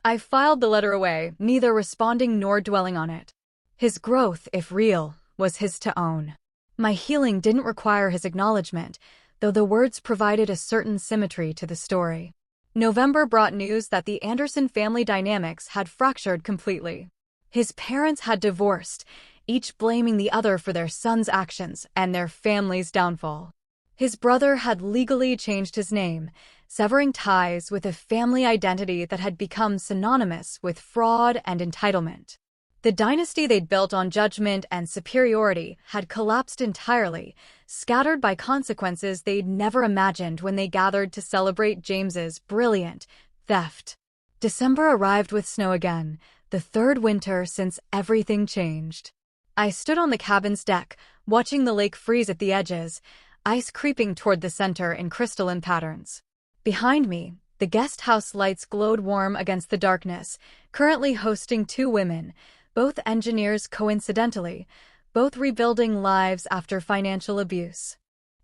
I filed the letter away, neither responding nor dwelling on it. His growth, if real, was his to own. My healing didn't require his acknowledgement, though the words provided a certain symmetry to the story. November brought news that the Anderson family dynamics had fractured completely. His parents had divorced, each blaming the other for their son's actions and their family's downfall. His brother had legally changed his name, severing ties with a family identity that had become synonymous with fraud and entitlement. The dynasty they'd built on judgment and superiority had collapsed entirely, scattered by consequences they'd never imagined when they gathered to celebrate James's brilliant theft. December arrived with snow again, the 3rd winter since everything changed. I stood on the cabin's deck, watching the lake freeze at the edges, ice creeping toward the center in crystalline patterns. Behind me, the guest house lights glowed warm against the darkness, currently hosting 2 women, both engineers coincidentally, both rebuilding lives after financial abuse.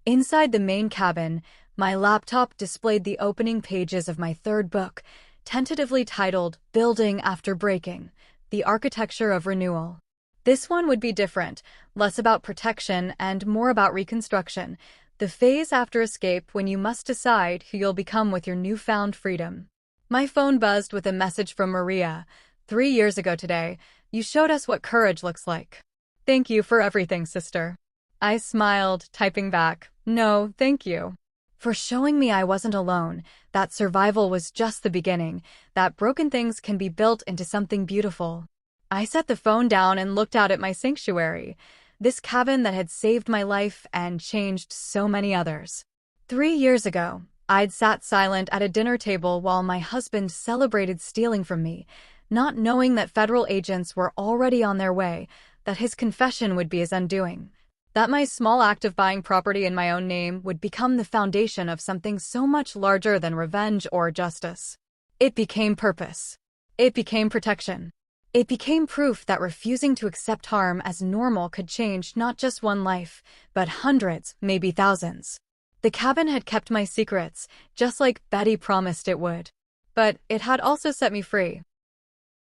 Inside the main cabin, my laptop displayed the opening pages of my 3rd book, tentatively titled Building After Breaking: The Architecture of Renewal. This one would be different, less about protection and more about reconstruction, the phase after escape when you must decide who you'll become with your newfound freedom. My phone buzzed with a message from Maria. 3 years ago today, you showed us what courage looks like. Thank you for everything, sister. I smiled, typing back, no, thank you. For showing me I wasn't alone, that survival was just the beginning, that broken things can be built into something beautiful. I set the phone down and looked out at my sanctuary, this cabin that had saved my life and changed so many others. 3 years ago, I'd sat silent at a dinner table while my husband celebrated stealing from me, not knowing that federal agents were already on their way, that his confession would be his undoing, that my small act of buying property in my own name would become the foundation of something so much larger than revenge or justice. It became purpose. It became protection. It became proof that refusing to accept harm as normal could change not just one life, but hundreds, maybe thousands. The cabin had kept my secrets, just like Betty promised it would. But it had also set me free.